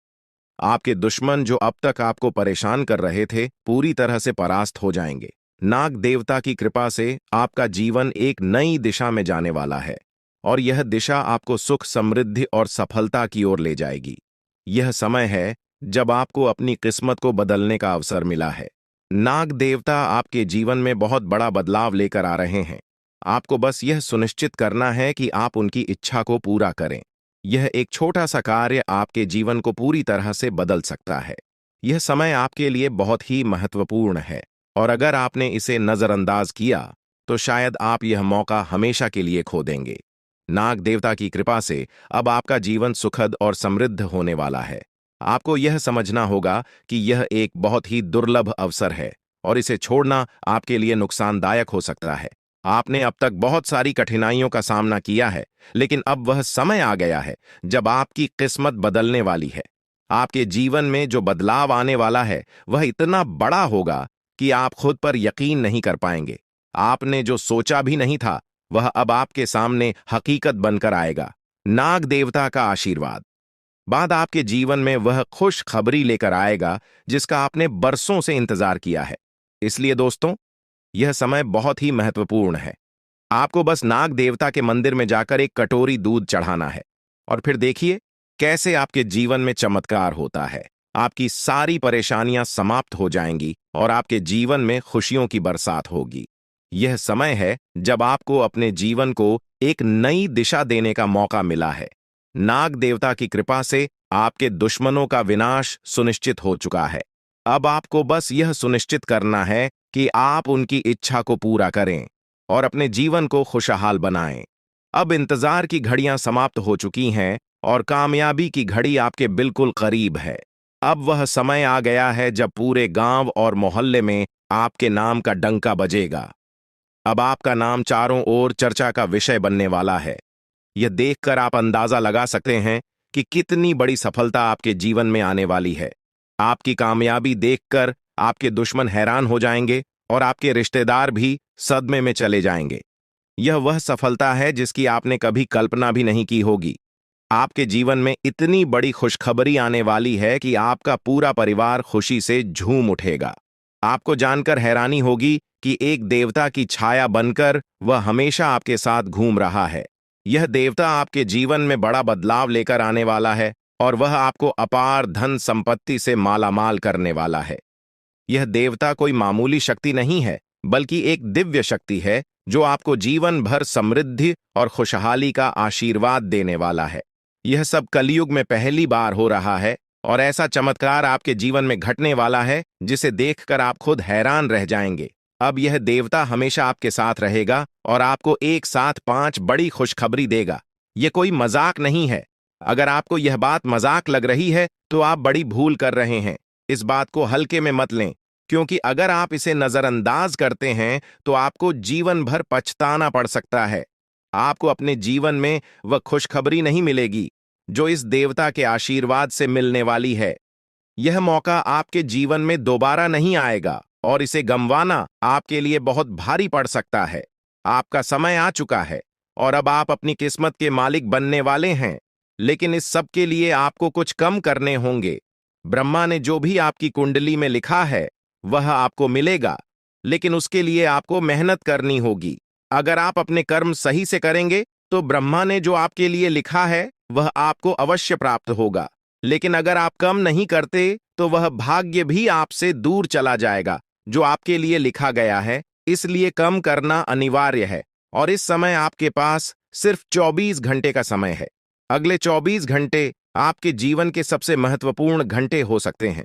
आपके दुश्मन जो अब तक आपको परेशान कर रहे थे पूरी तरह से परास्त हो जाएंगे। नाग देवता की कृपा से आपका जीवन एक नई दिशा में जाने वाला है और यह दिशा आपको सुख, समृद्धि और सफलता की ओर ले जाएगी। यह समय है जब आपको अपनी किस्मत को बदलने का अवसर मिला है। नाग देवता आपके जीवन में बहुत बड़ा बदलाव लेकर आ रहे हैं। आपको बस यह सुनिश्चित करना है कि आप उनकी इच्छा को पूरा करें। यह एक छोटा सा कार्य आपके जीवन को पूरी तरह से बदल सकता है। यह समय आपके लिए बहुत ही महत्वपूर्ण है और अगर आपने इसे नजरअंदाज किया तो शायद आप यह मौका हमेशा के लिए खो देंगे। नाग देवता की कृपा से अब आपका जीवन सुखद और समृद्ध होने वाला है। आपको यह समझना होगा कि यह एक बहुत ही दुर्लभ अवसर है और इसे छोड़ना आपके लिए नुकसानदायक हो सकता है। आपने अब तक बहुत सारी कठिनाइयों का सामना किया है, लेकिन अब वह समय आ गया है जब आपकी किस्मत बदलने वाली है। आपके जीवन में जो बदलाव आने वाला है वह इतना बड़ा होगा कि आप खुद पर यकीन नहीं कर पाएंगे। आपने जो सोचा भी नहीं था वह अब आपके सामने हकीकत बनकर आएगा। नाग देवता का आशीर्वाद बाद आपके जीवन में वह खुश खबरी लेकर आएगा जिसका आपने बरसों से इंतजार किया है। इसलिए दोस्तों, यह समय बहुत ही महत्वपूर्ण है। आपको बस नाग देवता के मंदिर में जाकर एक कटोरी दूध चढ़ाना है और फिर देखिए कैसे आपके जीवन में चमत्कार होता है। आपकी सारी परेशानियां समाप्त हो जाएंगी और आपके जीवन में खुशियों की बरसात होगी। यह समय है जब आपको अपने जीवन को एक नई दिशा देने का मौका मिला है। नाग देवता की कृपा से आपके दुश्मनों का विनाश सुनिश्चित हो चुका है। अब आपको बस यह सुनिश्चित करना है कि आप उनकी इच्छा को पूरा करें और अपने जीवन को खुशहाल बनाएं। अब इंतजार की घड़ियां समाप्त हो चुकी हैं और कामयाबी की घड़ी आपके बिल्कुल करीब है। अब वह समय आ गया है जब पूरे गांव और मोहल्ले में आपके नाम का डंका बजेगा। अब आपका नाम चारों ओर चर्चा का विषय बनने वाला है। यह देखकर आप अंदाजा लगा सकते हैं कि कितनी बड़ी सफलता आपके जीवन में आने वाली है। आपकी कामयाबी देखकर आपके दुश्मन हैरान हो जाएंगे और आपके रिश्तेदार भी सदमे में चले जाएंगे। यह वह सफलता है जिसकी आपने कभी कल्पना भी नहीं की होगी। आपके जीवन में इतनी बड़ी खुशखबरी आने वाली है कि आपका पूरा परिवार खुशी से झूम उठेगा। आपको जानकर हैरानी होगी कि एक देवता की छाया बनकर वह हमेशा आपके साथ घूम रहा है। यह देवता आपके जीवन में बड़ा बदलाव लेकर आने वाला है और वह आपको अपार धन संपत्ति से मालामाल करने वाला है। यह देवता कोई मामूली शक्ति नहीं है, बल्कि एक दिव्य शक्ति है जो आपको जीवन भर समृद्धि और खुशहाली का आशीर्वाद देने वाला है। यह सब कलयुग में पहली बार हो रहा है और ऐसा चमत्कार आपके जीवन में घटने वाला है जिसे देखकर आप खुद हैरान रह जाएंगे। अब यह देवता हमेशा आपके साथ रहेगा और आपको एक साथ 5 बड़ी खुशखबरी देगा। यह कोई मजाक नहीं है। अगर आपको यह बात मजाक लग रही है तो आप बड़ी भूल कर रहे हैं। इस बात को हल्के में मत लें, क्योंकि अगर आप इसे नजरअंदाज करते हैं तो आपको जीवन भर पछताना पड़ सकता है। आपको अपने जीवन में वह खुशखबरी नहीं मिलेगी, जो इस देवता के आशीर्वाद से मिलने वाली है। यह मौका आपके जीवन में दोबारा नहीं आएगा और इसे गंवाना आपके लिए बहुत भारी पड़ सकता है। आपका समय आ चुका है और अब आप अपनी किस्मत के मालिक बनने वाले हैं। लेकिन इस सब के लिए आपको कुछ कम करने होंगे। ब्रह्मा ने जो भी आपकी कुंडली में लिखा है वह आपको मिलेगा, लेकिन उसके लिए आपको मेहनत करनी होगी। अगर आप अपने कर्म सही से करेंगे तो ब्रह्मा ने जो आपके लिए लिखा है वह आपको अवश्य प्राप्त होगा। लेकिन अगर आप कम नहीं करते तो वह भाग्य भी आपसे दूर चला जाएगा जो आपके लिए लिखा गया है। इसलिए कम करना अनिवार्य है और इस समय आपके पास सिर्फ 24 घंटे का समय है। अगले 24 घंटे आपके जीवन के सबसे महत्वपूर्ण घंटे हो सकते हैं।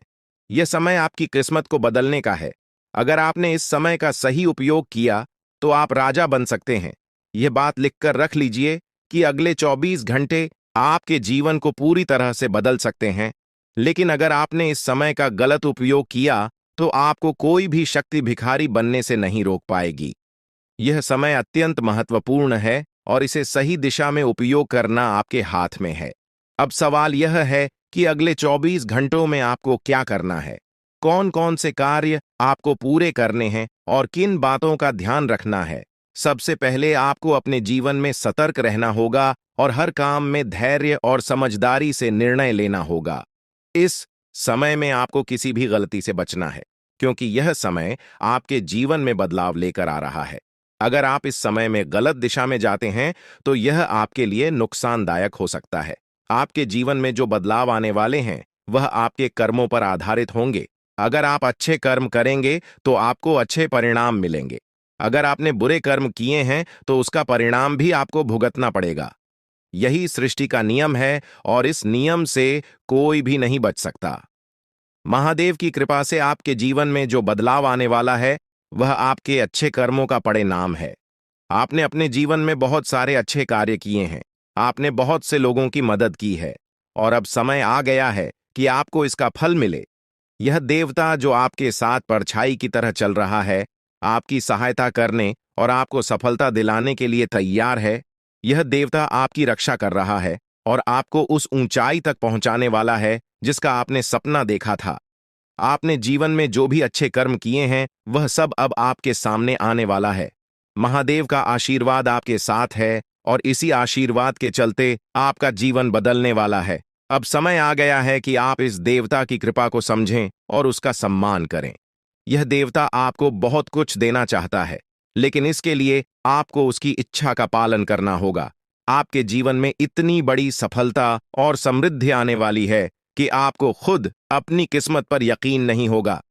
यह समय आपकी किस्मत को बदलने का है। अगर आपने इस समय का सही उपयोग किया तो आप राजा बन सकते हैं। यह बात लिखकर रख लीजिए कि अगले 24 घंटे आपके जीवन को पूरी तरह से बदल सकते हैं। लेकिन अगर आपने इस समय का गलत उपयोग किया तो आपको कोई भी शक्ति भिखारी बनने से नहीं रोक पाएगी। यह समय अत्यंत महत्वपूर्ण है और इसे सही दिशा में उपयोग करना आपके हाथ में है। अब सवाल यह है कि अगले 24 घंटों में आपको क्या करना है, कौन कौन से कार्य आपको पूरे करने हैं और किन बातों का ध्यान रखना है। सबसे पहले आपको अपने जीवन में सतर्क रहना होगा और हर काम में धैर्य और समझदारी से निर्णय लेना होगा। इस समय में आपको किसी भी गलती से बचना है, क्योंकि यह समय आपके जीवन में बदलाव लेकर आ रहा है। अगर आप इस समय में गलत दिशा में जाते हैं तो यह आपके लिए नुकसानदायक हो सकता है। आपके जीवन में जो बदलाव आने वाले हैं वह आपके कर्मों पर आधारित होंगे। अगर आप अच्छे कर्म करेंगे तो आपको अच्छे परिणाम मिलेंगे। अगर आपने बुरे कर्म किए हैं तो उसका परिणाम भी आपको भुगतना पड़ेगा। यही सृष्टि का नियम है और इस नियम से कोई भी नहीं बच सकता। महादेव की कृपा से आपके जीवन में जो बदलाव आने वाला है वह आपके अच्छे कर्मों का परिणाम है। आपने अपने जीवन में बहुत सारे अच्छे कार्य किए हैं, आपने बहुत से लोगों की मदद की है और अब समय आ गया है कि आपको इसका फल मिले। यह देवता जो आपके साथ परछाई की तरह चल रहा है, आपकी सहायता करने और आपको सफलता दिलाने के लिए तैयार है। यह देवता आपकी रक्षा कर रहा है और आपको उस ऊंचाई तक पहुंचाने वाला है जिसका आपने सपना देखा था। आपने जीवन में जो भी अच्छे कर्म किए हैं वह सब अब आपके सामने आने वाला है। महादेव का आशीर्वाद आपके साथ है और इसी आशीर्वाद के चलते आपका जीवन बदलने वाला है। अब समय आ गया है कि आप इस देवता की कृपा को समझें और उसका सम्मान करें। यह देवता आपको बहुत कुछ देना चाहता है, लेकिन इसके लिए आपको उसकी इच्छा का पालन करना होगा। आपके जीवन में इतनी बड़ी सफलता और समृद्धि आने वाली है कि आपको खुद अपनी किस्मत पर यकीन नहीं होगा।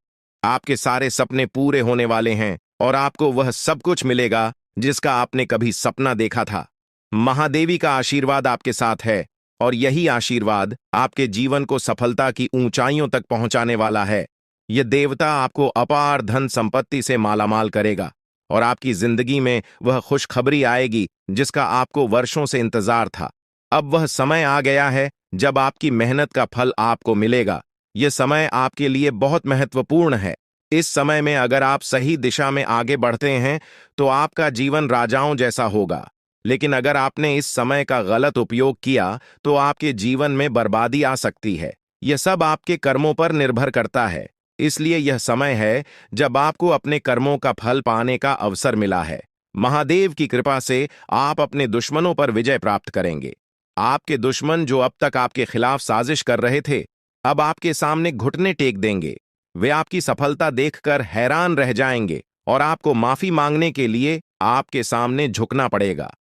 आपके सारे सपने पूरे होने वाले हैं और आपको वह सब कुछ मिलेगा जिसका आपने कभी सपना देखा था। महादेवी का आशीर्वाद आपके साथ है और यही आशीर्वाद आपके जीवन को सफलता की ऊंचाइयों तक पहुंचाने वाला है। यह देवता आपको अपार धन संपत्ति से मालामाल करेगा और आपकी जिंदगी में वह खुशखबरी आएगी जिसका आपको वर्षों से इंतजार था। अब वह समय आ गया है जब आपकी मेहनत का फल आपको मिलेगा। यह समय आपके लिए बहुत महत्वपूर्ण है। इस समय में अगर आप सही दिशा में आगे बढ़ते हैं तो आपका जीवन राजाओं जैसा होगा। लेकिन अगर आपने इस समय का गलत उपयोग किया तो आपके जीवन में बर्बादी आ सकती है। यह सब आपके कर्मों पर निर्भर करता है। इसलिए यह समय है जब आपको अपने कर्मों का फल पाने का अवसर मिला है। महादेव की कृपा से आप अपने दुश्मनों पर विजय प्राप्त करेंगे। आपके दुश्मन जो अब तक आपके खिलाफ साजिश कर रहे थे, अब आपके सामने घुटने टेक देंगे। वे आपकी सफलता देखकर हैरान रह जाएंगे और आपको माफी मांगने के लिए आपके सामने झुकना पड़ेगा।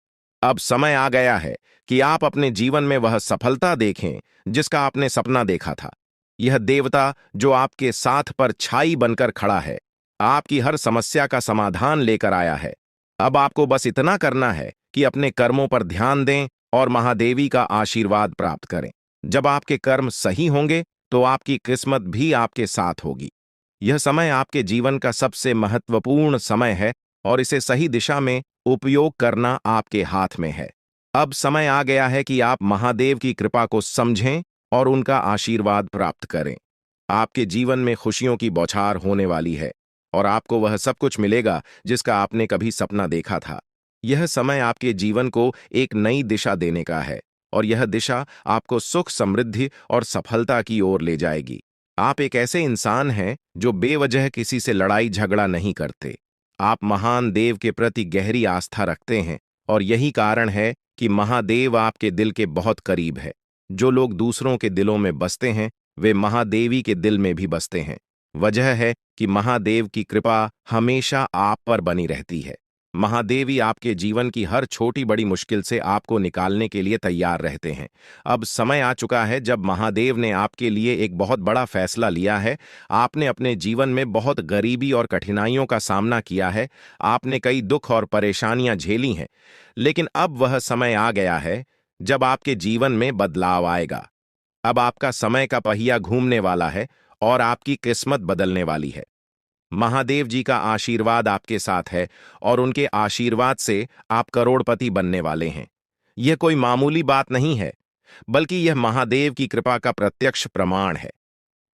अब समय आ गया है कि आप अपने जीवन में वह सफलता देखें जिसका आपने सपना देखा था। यह देवता जो आपके साथ पर छाई बनकर खड़ा है, आपकी हर समस्या का समाधान लेकर आया है। अब आपको बस इतना करना है कि अपने कर्मों पर ध्यान दें और महादेवी का आशीर्वाद प्राप्त करें। जब आपके कर्म सही होंगे तो आपकी किस्मत भी आपके साथ होगी। यह समय आपके जीवन का सबसे महत्वपूर्ण समय है और इसे सही दिशा में उपयोग करना आपके हाथ में है। अब समय आ गया है कि आप महादेव की कृपा को समझें और उनका आशीर्वाद प्राप्त करें। आपके जीवन में खुशियों की बौछार होने वाली है और आपको वह सब कुछ मिलेगा जिसका आपने कभी सपना देखा था। यह समय आपके जीवन को एक नई दिशा देने का है और यह दिशा आपको सुख, समृद्धि और सफलता की ओर ले जाएगी। आप एक ऐसे इंसान हैं जो बेवजह किसी से लड़ाई झगड़ा नहीं करते। आप महान देव के प्रति गहरी आस्था रखते हैं और यही कारण है कि महादेव आपके दिल के बहुत करीब है। जो लोग दूसरों के दिलों में बसते हैं वे महादेवी के दिल में भी बसते हैं। वजह है कि महादेव की कृपा हमेशा आप पर बनी रहती है। महादेवी आपके जीवन की हर छोटी बड़ी मुश्किल से आपको निकालने के लिए तैयार रहते हैं। अब समय आ चुका है जब महादेव ने आपके लिए एक बहुत बड़ा फैसला लिया है। आपने अपने जीवन में बहुत गरीबी और कठिनाइयों का सामना किया है। आपने कई दुख और परेशानियां झेली हैं, लेकिन अब वह समय आ गया है जब आपके जीवन में बदलाव आएगा। अब आपका समय का पहिया घूमने वाला है और आपकी किस्मत बदलने वाली है। महादेव जी का आशीर्वाद आपके साथ है और उनके आशीर्वाद से आप करोड़पति बनने वाले हैं। यह कोई मामूली बात नहीं है, बल्कि यह महादेव की कृपा का प्रत्यक्ष प्रमाण है।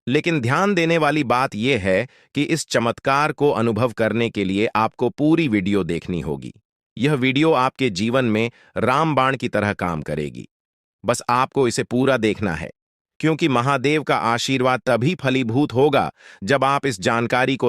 लेकिन ध्यान देने वाली बात यह है कि इस चमत्कार को अनुभव करने के लिए आपको पूरी वीडियो देखनी होगी। यह वीडियो आपके जीवन में रामबाण की तरह काम करेगी। बस आपको इसे पूरा देखना है, क्योंकि महादेव का आशीर्वाद तभी फलीभूत होगा जब आप इस जानकारी को